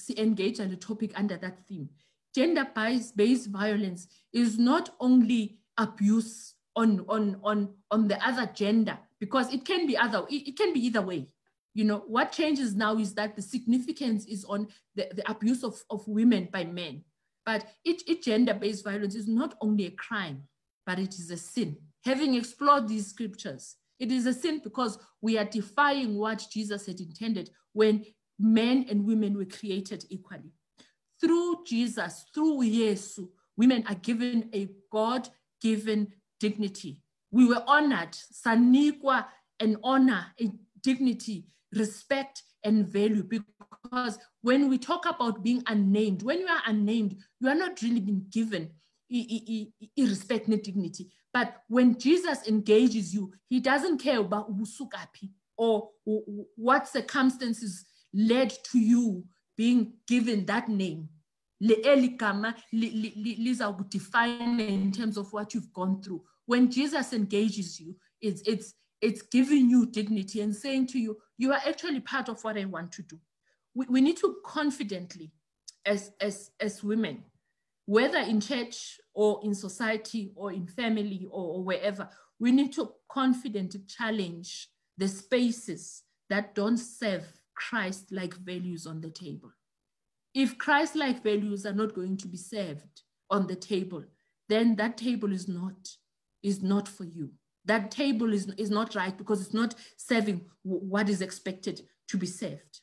we engage on the topic under that theme, gender-based violence is not only abuse on the other gender, because it can be either way. You know, what changes now is that the significance is on the abuse of women by men. But each gender-based violence is not only a crime, but it is a sin. Having explored these scriptures, it is a sin because we are defying what Jesus had intended when men and women were created equally. Through Jesus, through Yesu, women are given a God-given dignity. We were honored, sanikwa, an honor, a dignity, respect, and value. Because when we talk about being unnamed, when you are unnamed, you are not really being given respect and dignity. But when Jesus engages you, he doesn't care about usukapi or what circumstances led to you being given that name. Define in terms of what you've gone through. When Jesus engages you, it's giving you dignity and saying to you, you are actually part of what I want to do. We need to confidently, as women, whether in church or in society or in family or wherever, we need to confidently challenge the spaces that don't serve Christ-like values on the table. If Christ-like values are not going to be served on the table, then that table is not for you. That table is not right because it's not serving what is expected to be served.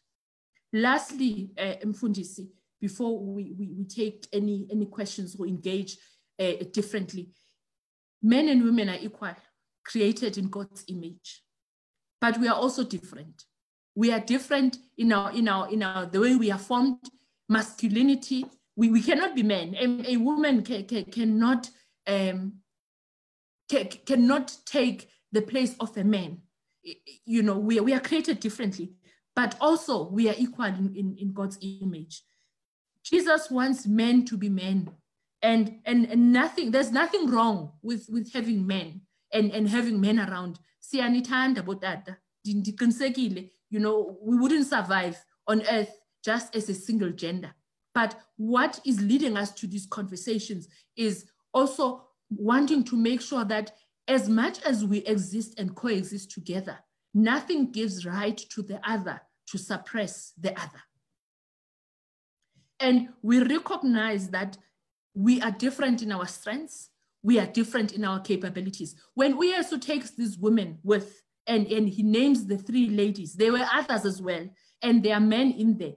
Lastly, Mfundisi, before we take any questions or engage differently, men and women are equal, created in God's image, but we are also different. We are different in the way we are formed. Masculinity, we cannot be men. A woman cannot take the place of a man. You know, we are created differently, but also we are equal in God's image. Jesus wants men to be men, and there's nothing wrong with having men and having men around. You know, we wouldn't survive on earth just as a single gender. But what is leading us to these conversations is also wanting to make sure that as much as we exist and coexist together, nothing gives right to the other to suppress the other. And we recognize that we are different in our strengths, we are different in our capabilities. When Yesu takes these women with, and he names the three ladies, there were others as well, and there are men in there.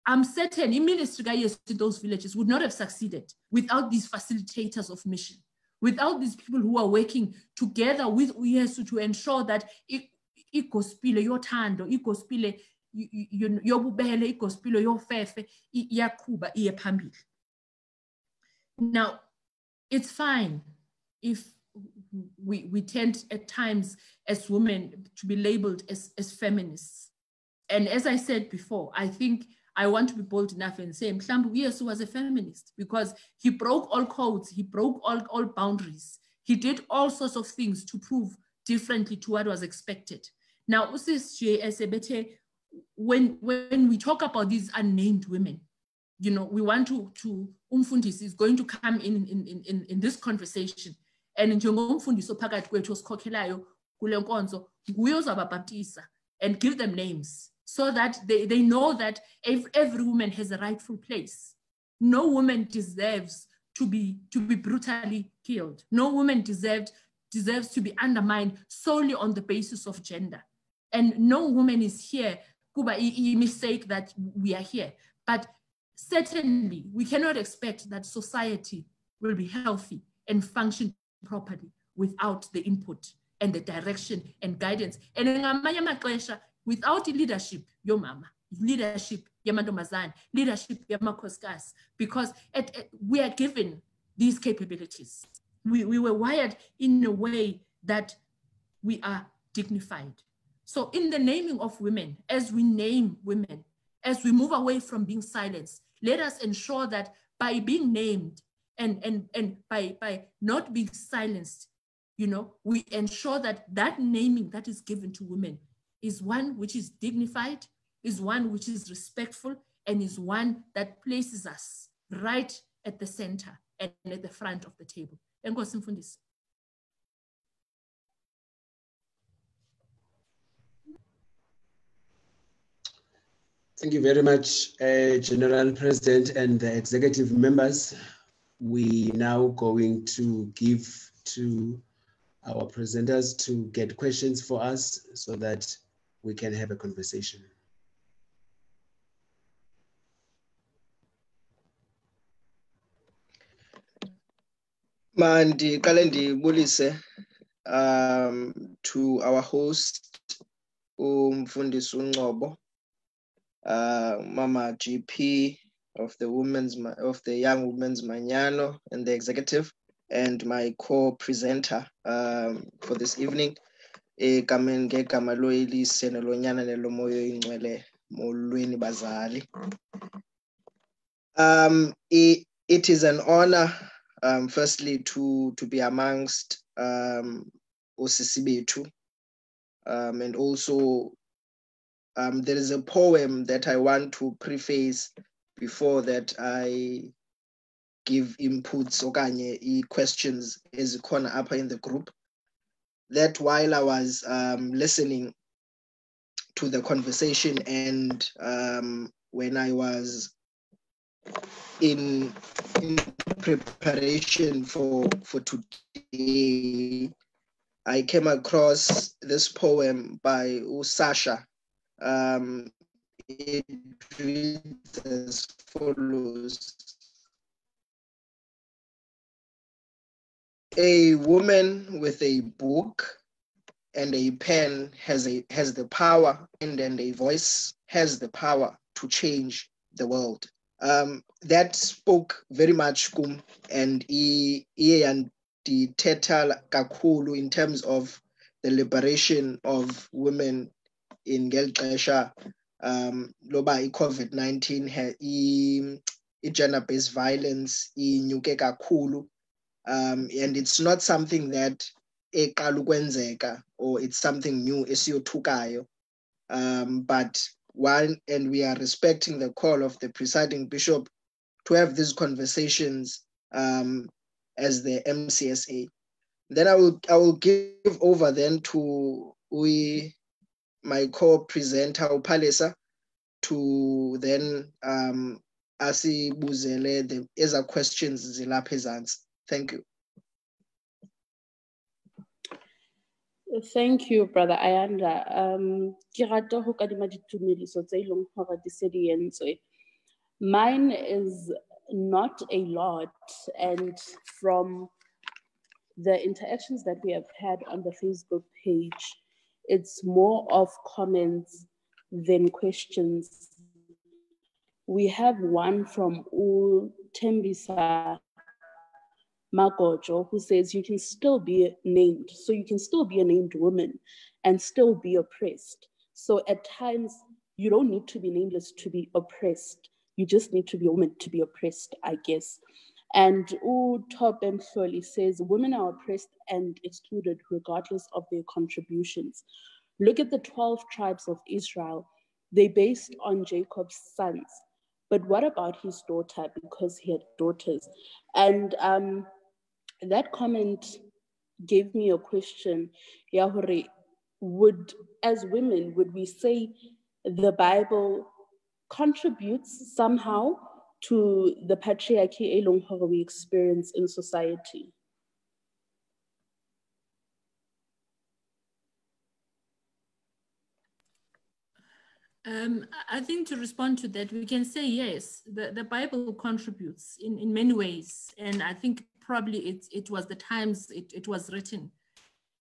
I'm certain in ministry to those villages would not have succeeded without these facilitators of mission, without these people who are working together with Yesu to ensure that ikospile yothando, ikospile yobubele, ikospile yofefe iyakuba iye phambili. Now, it's fine if we tend at times as women to be labeled as feminists. And as I said before, I think I want to be bold enough and say Mhlambu Yesu was a feminist because he broke all codes, he broke all boundaries. He did all sorts of things to prove differently to what was expected. Now, when we talk about these unnamed women, you know, we want to Umfundisi is going to come in this conversation. And njengomfundisi ophakathi kwethu osikhokhelayo kule nkonzo nguye ozababhaptiza and give them names so that they know that every woman has a rightful place. No woman deserves to be brutally killed. No woman deserves to be undermined solely on the basis of gender. And no woman is here, kuba mistake that we are here. But certainly we cannot expect that society will be healthy and function properly without the input and the direction and guidance. And without the leadership, your mama, leadership yamantombazane, leadership yamakhosikazi, because we are given these capabilities. We were wired in a way that we are dignified. So in the naming of women, as we name women, as we move away from being silenced, let us ensure that by being named and by not being silenced, you know, we ensure that that naming that is given to women is one which is dignified, is one which is respectful, and is one that places us right at the center and at the front of the table. Enkosi Mfundisi. Thank you very much, General President and the executive members. We now going to give to our presenters to get questions for us so that we can have a conversation. Mandi Kalendi Bulise to our host Mfundisi Ungcobo, Mama GP of the Young Women's Manyano and the executive, and my co-presenter for this evening, Kamenge Kamaloeli Senelonyana Nelomoyo Ingwele Molweni Bazali. It is an honor, firstly, to be amongst Osisibetu, and also there is a poem that I want to preface before that I give inputs okanye questions as corner upper in the group. That while I was listening to the conversation and when I was in preparation for today, I came across this poem by Sasha. It reads as follows. A woman with a book and a pen has the power, and a voice has the power to change the world. That spoke very much kum, and and the teta kakulu in terms of the liberation of women in Gelkesha, loba COVID-19 gender-based violence inyuke kakhulu, and it's not something that eqala ukwenzeka or it's something new esiyothukayo, but one, and we are respecting the call of the presiding bishop to have these conversations as the MCSA. Then I will give over then to my co-presenter uPhalisa to then asibuzele the other questions zilapha ezantsi. Thank you. Thank you, Brother Ayanda. Ke rata ho kadima ditumediso tse ileng hore di se di entswe. Mine is not a lot, and from the interactions that we have had on the Facebook page, it's more of comments than questions. We have one from Tembisa Magojo, who says you can still be named. So you can still be a named woman and still be oppressed. So at times, you don't need to be nameless to be oppressed. You just need to be a woman to be oppressed, I guess. And Tobem Furley says, women are oppressed and excluded regardless of their contributions. Look at the 12 tribes of Israel. They based on Jacob's sons. But what about his daughter? Because he had daughters. And that comment gave me a question. Yahore, as women, would we say the Bible contributes somehow to the patriarchy we experience in society? I think to respond to that, we can say yes, the Bible contributes in many ways. And I think probably it was the times it was written,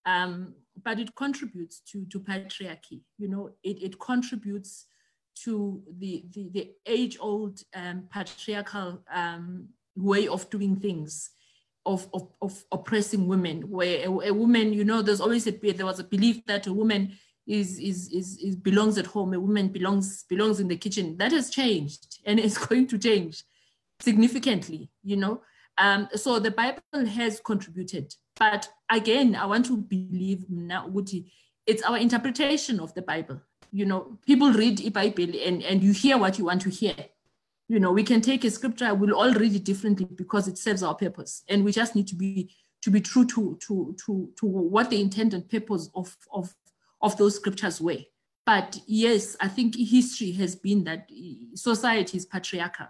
but it contributes to patriarchy. You know, it contributes to the age-old patriarchal way of doing things, of oppressing women, where a woman, you know, there was a belief that a woman is belongs at home, a woman belongs in the kitchen. That has changed, and it's going to change significantly, you know. So the Bible has contributed, but again, I want to believe now, it's our interpretation of the Bible. You know, people read the Bible and you hear what you want to hear. You know, we can take a scripture, we'll all read it differently because it serves our purpose, and we just need to be true to what the intent and purpose of those scriptures were. But yes, I think history has been that society is patriarchal.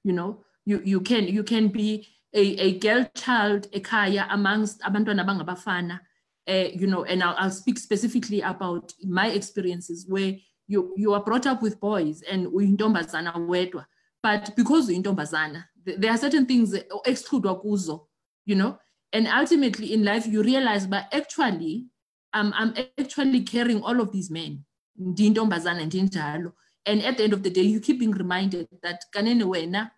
You know, you can be a girl child, a kaya amongst abantwana bangabafana, you know, and I'll speak specifically about my experiences where you are brought up with boys and uyintombazana wedwa, but because uyintombazana, there are certain things excludwa kuzo, you know, and ultimately in life you realize, but actually I'm actually carrying all of these men, ndintombazana ndinjalo, and at the end of the day you keep being reminded that kanene wena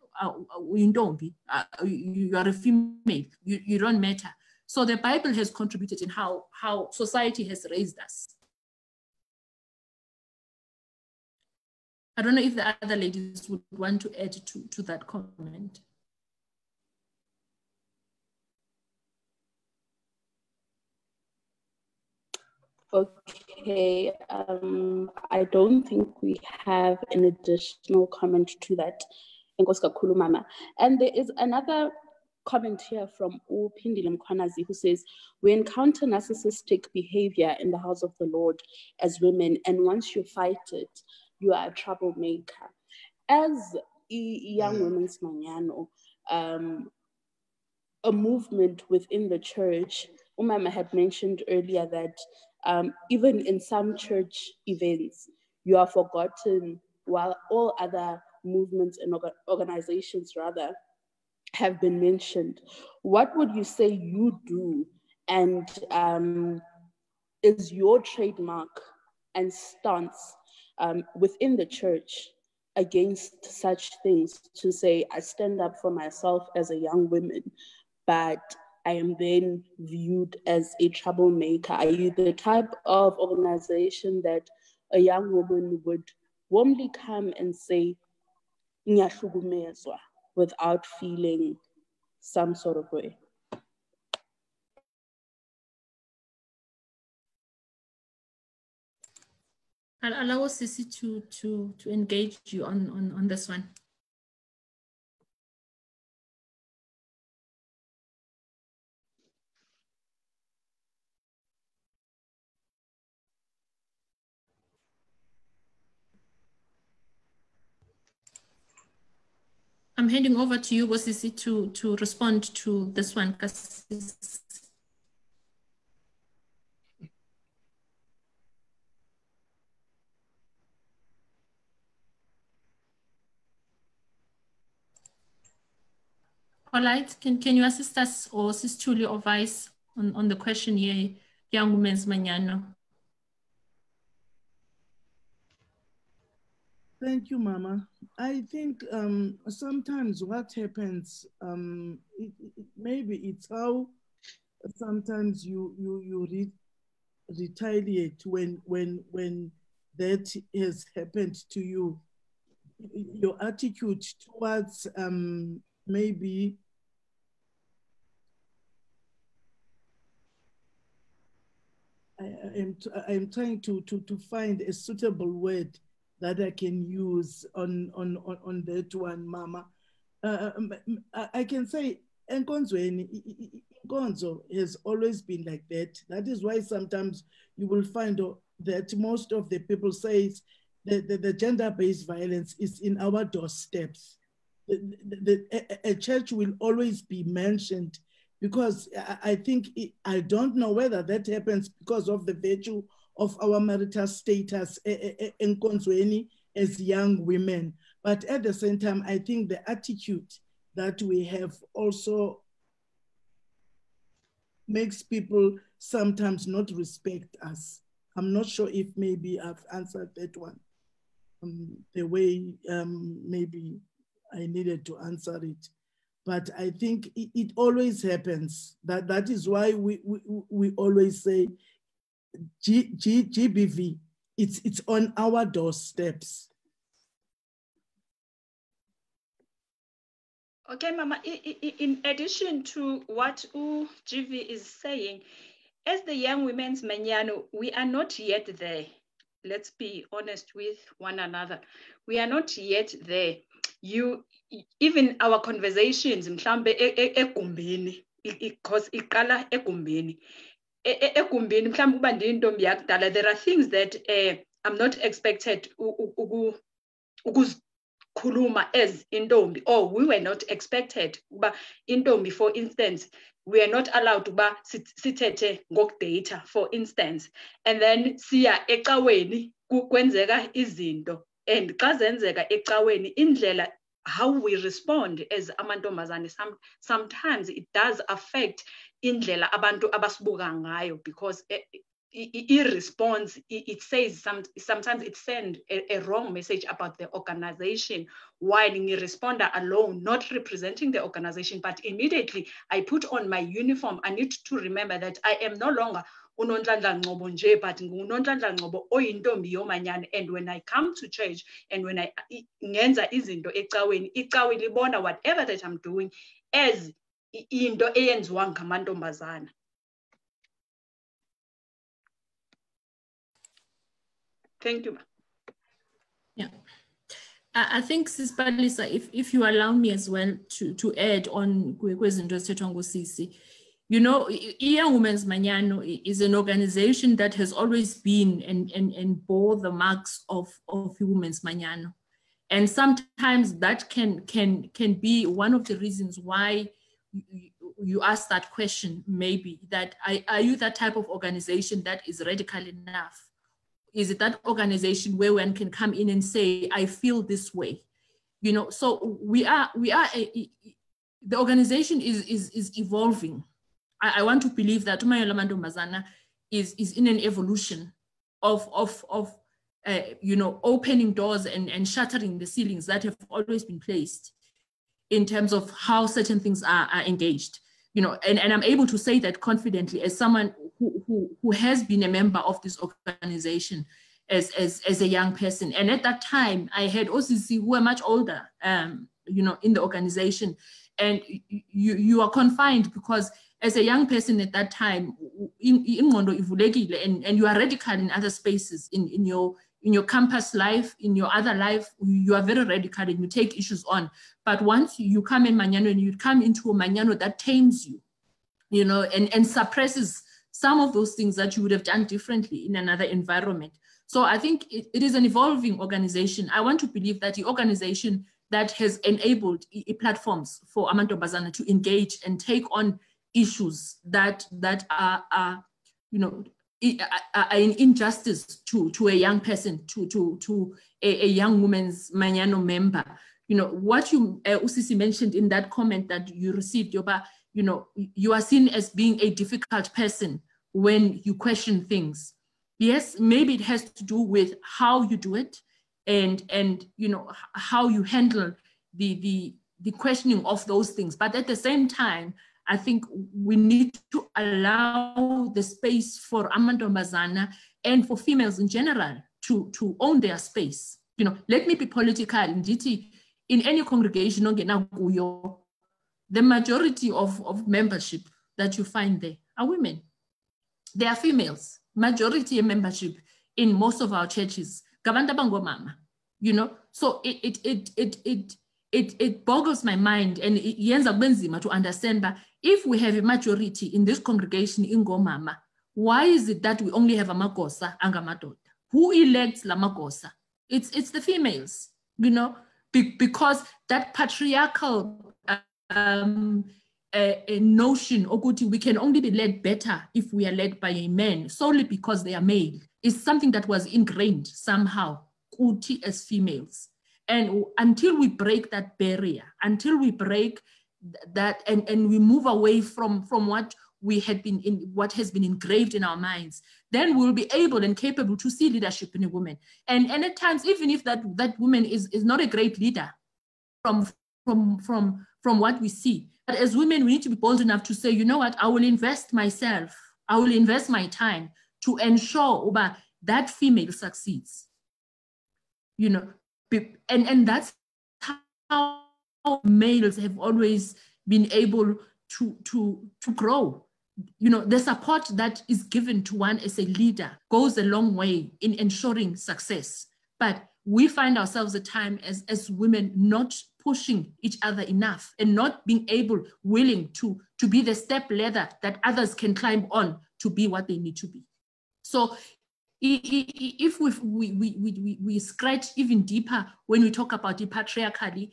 you are a female, you don't matter. So the Bible has contributed in how society has raised us. I don't know if the other ladies would want to add to that comment. Okay, I don't think we have an additional comment to that. And there is another comment here from Upindile Mkhwanazi, who says, we encounter narcissistic behavior in the house of the Lord as women, and once you fight it, you are a troublemaker. As Young Women's Manyano, a movement within the church, Umama had mentioned earlier that even in some church events, you are forgotten while all other movements and organizations rather have been mentioned. What would you say you do, and is your trademark and stance within the church against such things, to say, I stand up for myself as a young woman, but I am then viewed as a troublemaker? Are you the type of organization that a young woman would warmly come and say, without feeling some sort of way? I'll allow Sissy to engage you on this one. I'm handing over to you, Bosisi, to respond to this one. All right, can you assist us, or Sis Julie or Vice, on the question here, Young Women's Manyano? Thank you, Mama. I think sometimes what happens, maybe it's how sometimes you retaliate when that has happened to you. Your attitude towards maybe I'm trying to find a suitable word that I can use on that one, Mama. I can say Nkonzo has always been like that. That is why sometimes you will find that most of the people say the gender-based violence is in our doorsteps. A church will always be mentioned, because I think, I don't know whether that happens because of the virtue of our marital status Nkonzweni as young women. But at the same time, I think the attitude that we have also makes people sometimes not respect us. I'm not sure if maybe I've answered that one. the way maybe I needed to answer it. But I think it always happens. That is why we always say GBV, it's on our doorsteps. Okay, Mama, in addition to what GV is saying, as the Young Women's Manyano, we are not yet there. Let's be honest with one another. We are not yet there. Even our conversations, mhlambe egumbini, because iqala egumbini. Egumbini, mhlambe kuba ndintombi yakudala, there are things that I'm not expected ukuzikhuluma as intombi, or we were not expected uba intombi, for instance, we are not allowed uba sithethe ngokudata, for instance, and then siya ecaweni kwenzeka izinto, and xa zenzeka ecaweni indlela how we respond as amantombazane, sometimes it does affect indlela abantu abasibuka ngayo, because response, it says sometimes it sends a wrong message about the organization, while you respond alone, not representing the organization, but immediately I put on my uniform, I need to remember that I am no longer uNonhlanhla Ngcobo nje, but nguNonhlanhla Ngcobo oyintombi yomanyano. And when I come to church and when I ngenza izinto ecaweni, icawe libona whatever that I'm doing as into eyenziwa ngamantombazana. Thank you. Yeah, I think, Sis Palisa, if you allow me as well to add on kwezinto ezithethwa ngusisi, you know, Young Women's Manyano is an organization that has always been and bore the marks of Women's Manyano, and sometimes that can be one of the reasons why you ask that question. Maybe that are you that type of organization that is radical enough? Is it that organization where one can come in and say, I feel this way? You know, so the organization is evolving. I want to believe that Umayela Mantombazana is in an evolution of you know, opening doors and shattering the ceilings that have always been placed in terms of how certain things are engaged. You know, and I'm able to say that confidently as someone who has been a member of this organization as a young person. And at that time, I had OCC who were much older, you know, in the organization. And you are confined because as a young person at that time, and you are radical in other spaces, in your campus life, in your other life, you are very radical and you take issues on. But once you come in Manyano and you come into a Manyano that tames you, you know, and suppresses some of those things that you would have done differently in another environment. So I think it is an evolving organization. I want to believe that the organization that has enabled platforms for amantombazana to engage and take on issues that are you know, an injustice to a young person, to a young woman's Manyano member. You know, what you, Usisi mentioned in that comment that you received, Yoba, you know, you are seen as being a difficult person when you question things. Yes, maybe it has to do with how you do it and you know, how you handle the questioning of those things. But at the same time, I think we need to allow the space for amantombazana and for females in general to own their space. You know, let me be political. In any congregation, the majority of membership that you find there are women. They are females. Majority of membership in most of our churches, you know, so it boggles my mind and it ends up to understand that if we have a majority in this congregation in Ngomama, why is it that we only have a makosa and amadoda? Who elects la makosa? It's the females, you know, because that patriarchal a notion okuthi we can only be led better if we are led by a man solely because they are male is something that was ingrained somehow kuti as females. And until we break that barrier, until we break that and we move away from what what has been engraved in our minds, then we'll be able and capable to see leadership in a woman. And at times, even if that woman is not a great leader from what we see, but as women, we need to be bold enough to say, you know what, I will invest myself, I will invest my time to ensure that female succeeds. You know, and that's how males have always been able to grow. You know, the support that is given to one as a leader goes a long way in ensuring success. But we find ourselves at times as women not pushing each other enough and not being willing to be the step ladder that others can climb on to be what they need to be. So if we scratch even deeper when we talk about patriarchy,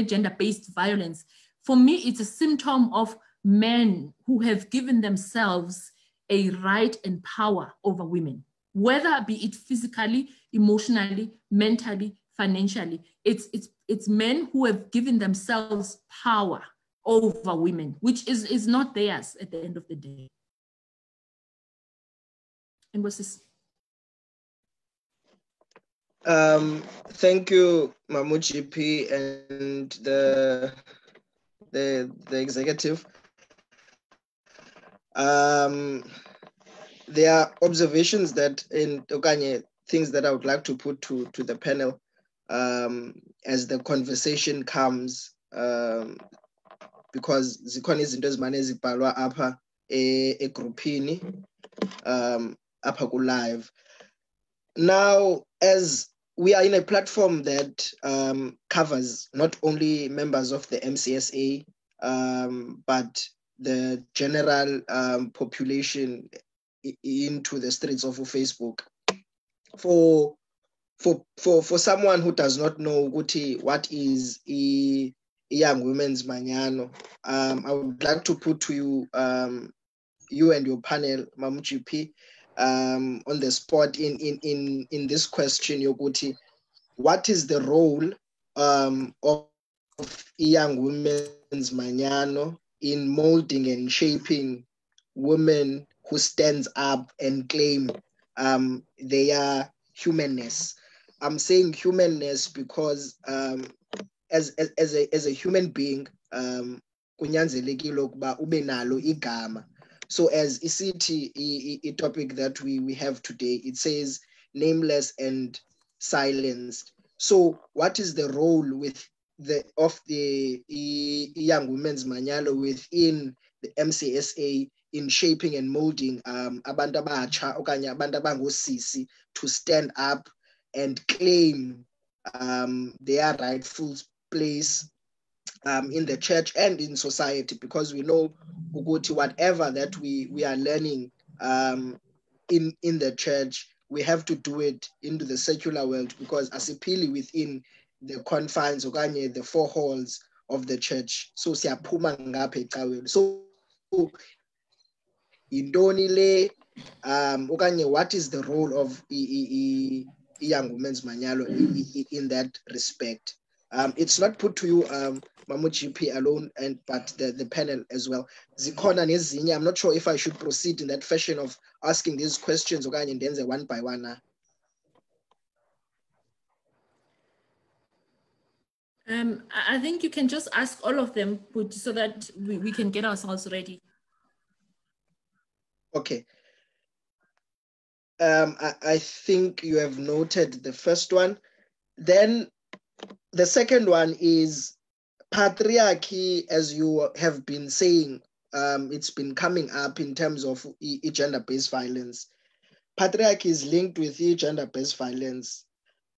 gender-based violence, for me, it's a symptom of men who have given themselves a right and power over women, whether be it physically, emotionally, mentally, financially. It's men who have given themselves power over women, which is not theirs at the end of the day. And what's this? Thank you, Mamu GP and the executive. There are observations that in Okanye, things that I would like to put to the panel as the conversation comes, because zikhona izinto ezimane ezibhalwa apha egroupini apha ku live. Now, as we are in a platform that covers not only members of the MCSA, but the general population into the streets of Facebook. For someone who does not know what is a Young Women's Manyano, I would like to put to you, you and your panel, Mamu GP, on the spot in this question, Yoguti, what is the role of Young Women's Manyano in molding and shaping women who stands up and claim their humanness? I'm saying humanness because as a human being, kunyanzelekile ukuba ube nalo igama. So as isithi a topic that we have today, it says nameless and silenced. So what is the role of the Young Women's Manyalo within the MCSA in shaping and molding abantu abatsha okanye abantu abangosisi to stand up and claim their rightful place in the church and in society? Because we know whatever that we are learning in the church, we have to do it into the secular world, because asiphili within the confines okanye the four halls of the church. So siyaphuma ngapha ecaweni. So yintoni le okanye what is the role of Young Women's Manyalo in that respect? It's not put to you, Mamu GP alone, but the panel as well. Zikhona nezinye. I'm not sure if I should proceed in that fashion of asking these questions okanye ndenze one by one. I think you can just ask all of them, so that we can get ourselves ready. Okay. I think you have noted the first one. Then the second one is patriarchy, as you have been saying. It's been coming up in terms of gender-based violence. Patriarchy is linked with gender-based violence.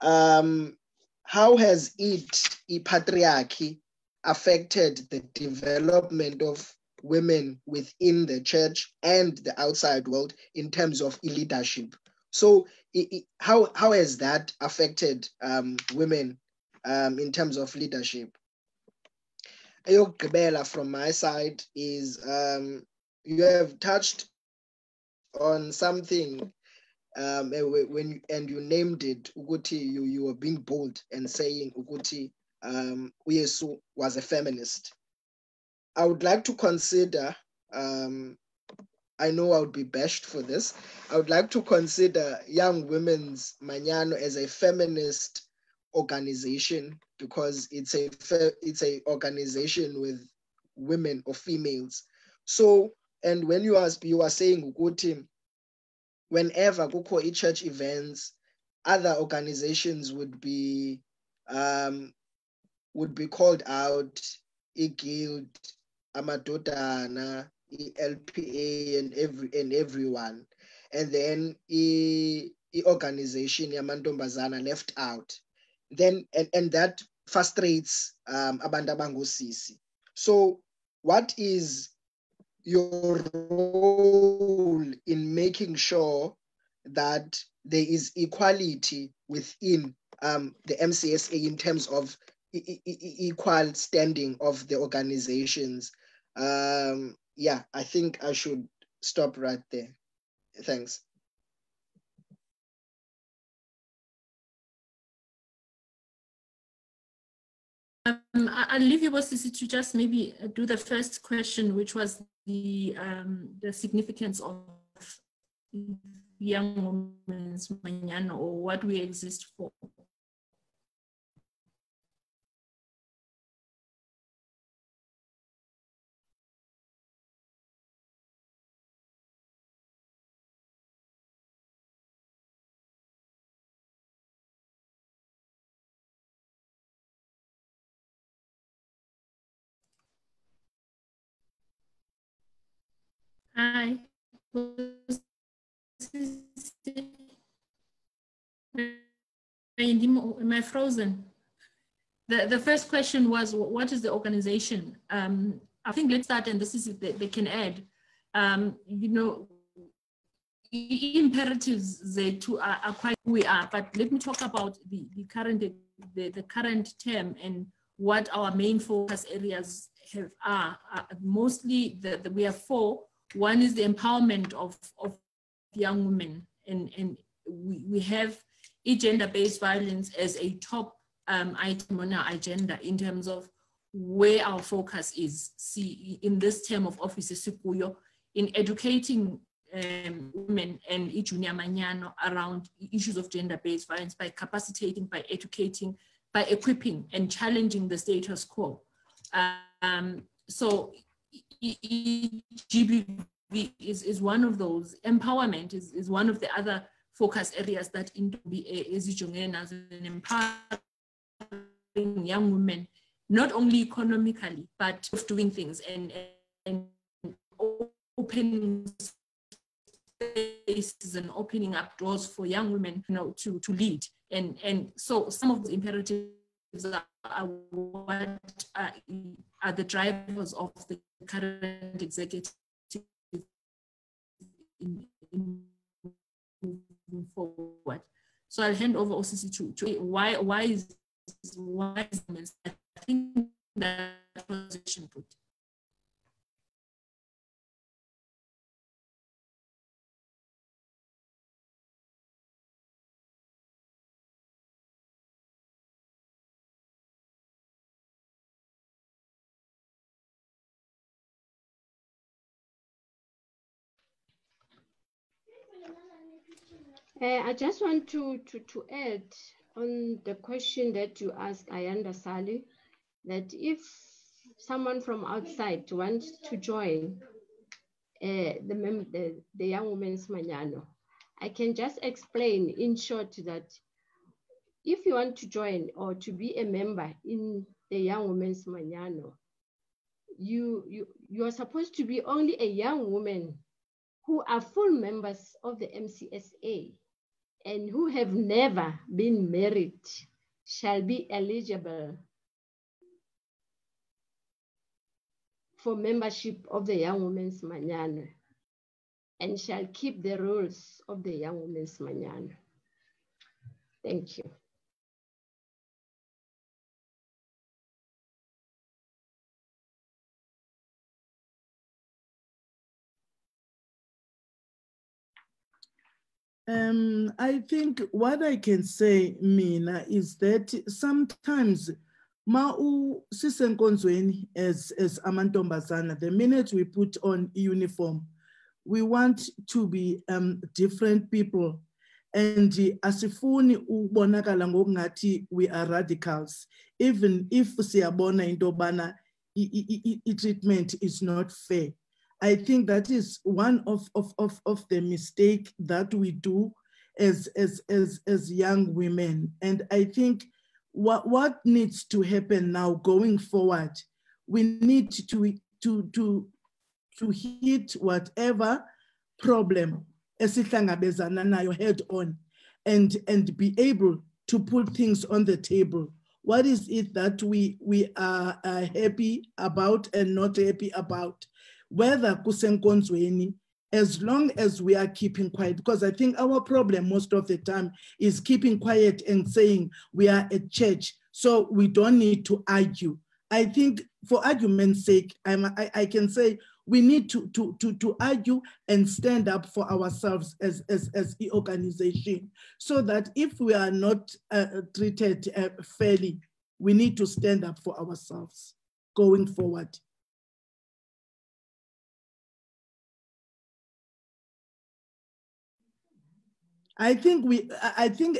How has patriarchy affected the development of women within the church and the outside world in terms of leadership? So how has that affected women in terms of leadership? Ayokugqibela from my side is you have touched on something when you named it, Uguti, you were being bold and saying Uguti Uyesu was a feminist. I would like to consider I know I would be bashed for this. I would like to consider Young Women's Mañana as a feminist organization, because it's a organization with women or females. So, and when you are saying ukuthi, whenever kuko church events, other organizations would be called out, guild, amadodana, LPA, and everyone, and then organization yamantombazana left out. Then and that frustrates abantu abangosisi. So what is your role in making sure that there is equality within the MCSA in terms of equal standing of the organizations? Yeah, I think I should stop right there. Thanks. I'll leave you, Bosisi, to just maybe do the first question, which was the significance of Young Women's Mañana, or what we exist for. Hi. Am I frozen? The first question was, what is the organization? I think let's start, and this is they can add. You know, imperatives they too are quite who we are, but let me talk about the current term and what our main focus areas are. Mostly we have four. One is the empowerment of young women, and we have gender-based violence as a top item on our agenda in terms of where our focus is. See, in this term of Office Sikuyo, in educating women and Junior Mañana around issues of gender-based violence by capacitating, by educating, by equipping and challenging the status quo. So GBV is one of those. Empowerment is one of the other focus areas that is as an empowering young women, not only economically, but of doing things and opening spaces and opening up doors for young women, you know, to lead. And so some of the imperatives are what are the drivers of the current executive in moving forward. So I'll hand over OCC to why is I think that position put. I just want to add on the question that you asked Ayanda Sali, that if someone from outside wants to join the Young Women's Mañana, I can just explain in short that if you want to join or to be a member in the Young Women's Mañana, you are supposed to be only a young woman who are full members of the MCSA and who have never been married shall be eligible for membership of the Young Women's Mañana and shall keep the rules of the Young Women's Mañana. Thank you. I think what I can say, Mina, is that sometimes Ma sisenkonzweni as amantombazana, the minute we put on uniform, we want to be different people. And asifuni ubonakala ngokungathi we are radicals. Even if siyabona into bana treatment is not fair. I think that is one of the mistake that we do as young women. And I think what needs to happen now going forward, we need to hit whatever problem esihlangabezana nayo head on and be able to put things on the table. What is it that we are happy about and not happy about? Whether kusenkonzweni, as long as we are keeping quiet, because I think our problem most of the time is keeping quiet and saying we are at church, so we don't need to argue. I think for argument's sake, I can say we need to argue and stand up for ourselves as an organization, so that if we are not treated fairly, we need to stand up for ourselves going forward. I think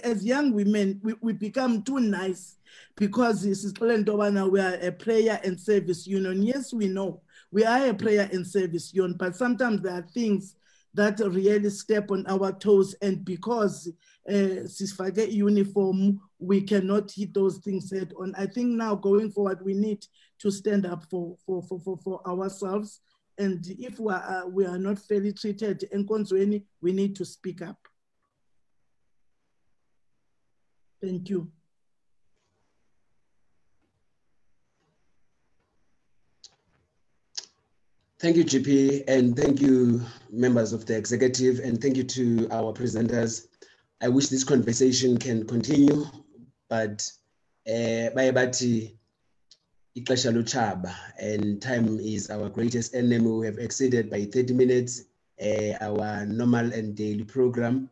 as young women, we become too nice because this is we are a prayer and service union. Yes, we know we are a prayer and service union, but sometimes there are things that really step on our toes, and because sisfake uniform, we cannot hit those things head on. I think now going forward, we need to stand up for ourselves, and if we are not fairly treated in Konzweni, we need to speak up. Thank you. Thank you, GP, and thank you, members of the executive, and thank you to our presenters. I wish this conversation can continue, but bayabati ixesha luchaba, and time is our greatest enemy. We have exceeded by 30 minutes our normal and daily program,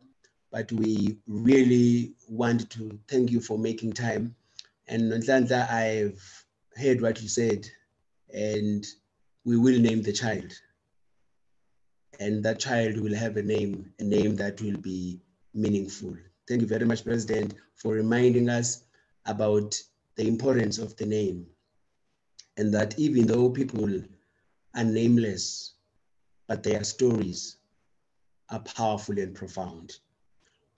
but we really want to thank you for making time. And Nhlanhla, I've heard what you said, and we will name the child. And that child will have a name that will be meaningful. Thank you very much, President, for reminding us about the importance of the name. And that even though people are nameless, but their stories are powerful and profound.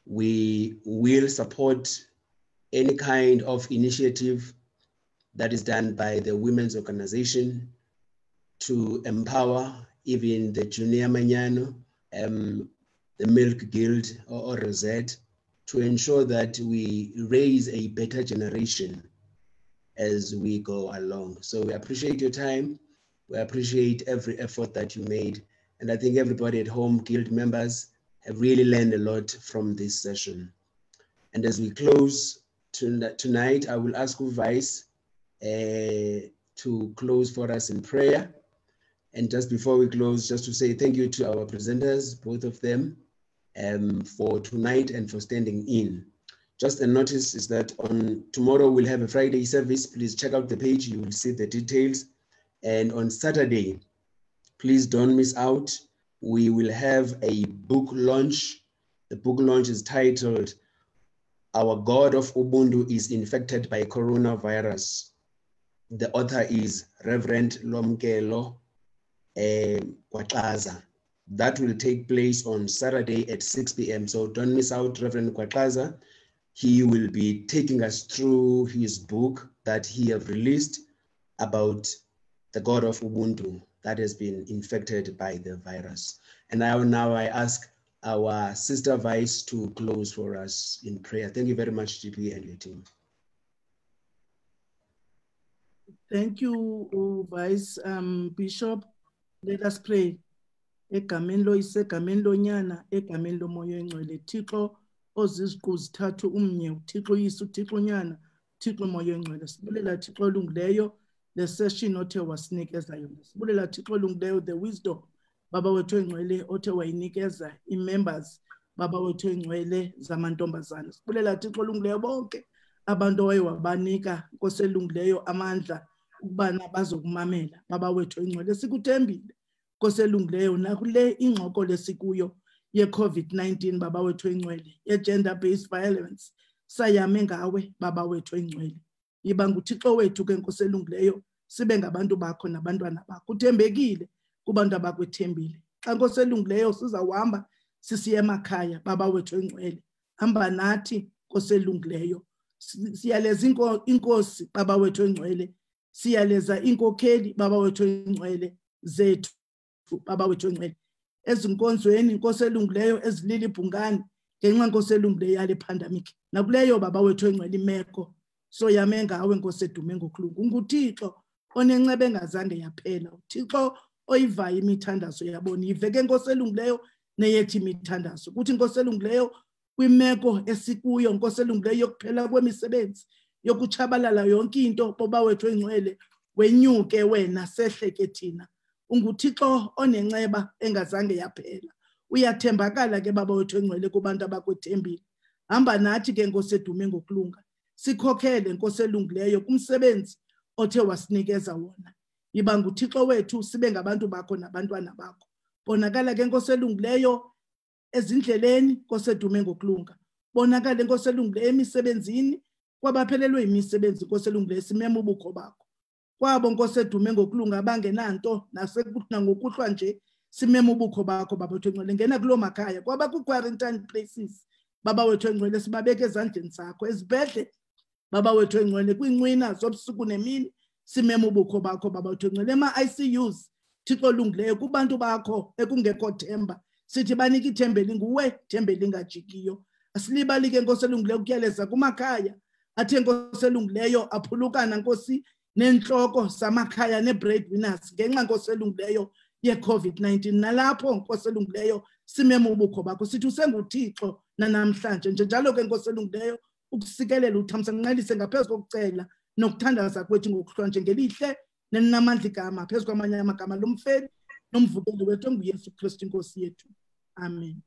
We will support any kind of initiative that is done by the women's organization to empower even the Junior Manyano, the Milk Guild or Rosette, to ensure that we raise a better generation as we go along. So we appreciate your time. We appreciate every effort that you made. And I think everybody at home, Guild members, have really learned a lot from this session. And as we close tonight, I will ask Vice to close for us in prayer. And just before we close, just to say thank you to our presenters, both of them, for tonight and for standing in. Just a notice is that on tomorrow we'll have a Friday service. Please check out the page, you will see the details. And on Saturday, please don't miss out. We will have a book launch. The book launch is titled, Our God of Ubuntu is Infected by Coronavirus. The author is Reverend Lomkelo Kwatlaza. That will take place on Saturday at 6 p.m. So don't miss out Reverend Kwatlaza. He will be taking us through his book that he has released about the God of Ubuntu that has been infected by the virus. And now I ask our Sister Vice to close for us in prayer. Thank you very much, GP and your team. Thank you, Vice Bishop. Let us pray. Egameni loyise, egameni lonyana, egameni lomoya oyingcwele. Thixo oziziqu zithathu umnye, uThixo uyise, uThixo unyana, uThixo umoya oyingcwele. Sibulela Thixo olungileyo le session othe wasinikeza yona. Sibulela Thixo olungileyo the wisdom Baba wethu oyingcwele othe wayinikeza i-members Baba wethu oyingcwele zamantombazana. Sibulela Thixo olungileyo bonke abantu owayewabanika Nkosi elungileyo amandla ukubana bazokumamela baba wethu engcwele. Sikuthembile Nkosi elungileyo nakule ingxoko lesikuyo ye-COVID-19 baba wethu engcwele, ye-gender-based violence, sayame ngawe baba wethu engcwele. Yiba nguThixo wethu ke Nkosi elungileyo, sibe ngabantu bakho nabantwana bakho. Uthembekile kubantu abakwethembile. Xa Nkosi elungileyo sizawuhamba sisiya emakhaya baba wethu engcwele, hamba nathi Nkosi elungileyo. Siyaleza inkosi baba wethu engcwele, siyaleza inkokheli baba wethu engcwele zethu baba wethu engcwele ezinkonzweni Nkosi elungileyo ezilila ibhungane ngenxa Nkosi elungileyo yale pandemic. Nakuleyo baba wethu engcwele imeko soyame ngawe Nkosi edume ngokulunga. UnguThixo onenceba engazange yaphela, uThixo oyivayo imithandazo yabona. Yiveke Nkosi elungileyo neyethi imithandazo kuthi Nkosi elungileyo kwimeko esikuyo Nkosi elungileyo yokuphela kwemisebenzi, yokuchabalala yonke into baba wethu engcwele, wenyuke wena sehleke thina. UnguThixo onenceba engazange yaphela. Uyathembakala ke baba wethu engcwele kubantu abakwethembile. Hamba nathi ke Nkosi edume ngokulunga, sikhokhele Nkosi elungileyo kumsebenzi othe wasinikeza wona. Yiba nguThixo wethu, sibe ngabantu bakho nabantwana bakho. Bonakala ke Nkosi elungileyo ezindleleni Nkosi edume ngokulunga. Bonakala Nkosi elungileyo emisebenzini kwabaphelelwe imisebenzi Nkosi elungileyo, simeme ubukho bakho. Kwabo Nkosi edume ngokulunga abangenanto ngokuhlwa nje, simeme ubukho bakho baba wethu engcwele. Ngena kulo makhaya kwaba ku-quarantine places baba wethu engcwele, sibabeke ezandleni zakho. Ezibhedle baba wethu engcwele, kwiincwina zobusuku nemini, simeme ubukho bakho baba wethu engcwele. Ema-ICUs Thixo olungileyo, kubantu bakho ekungekho themba, sithi banika ithembeli nguwe, thembeli lingajikiyo. Asilibali ke Nkosi elungileyo ukuyaleza kumakhaya athe Nkosi elungileyo aphulukana Nkosi nenhloko zamakhaya ne-breadwinners ngenxa Nkosi elungileyo ye-COVID-19. Nalapho Nkosi elungileyo simeme ubukho bakho, sithi usenguThixo nanamhlanje. Njalo ke Nkosi elungileyo ukusikelela uthamsanqelise ngaphezu kokucela nokuthandaza kwethu ngokuhlwa nje ngelihle nelinamandla igama phezu kwamanye amagama lomfeli nomvukeli wethu onguYesu Kristu Nkosi yethu. Amen.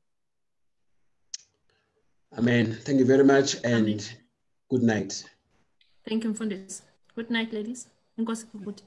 Amen. Thank you very much and good night. Thank you, Mfundisi. Good night, ladies. Inkosi futhi.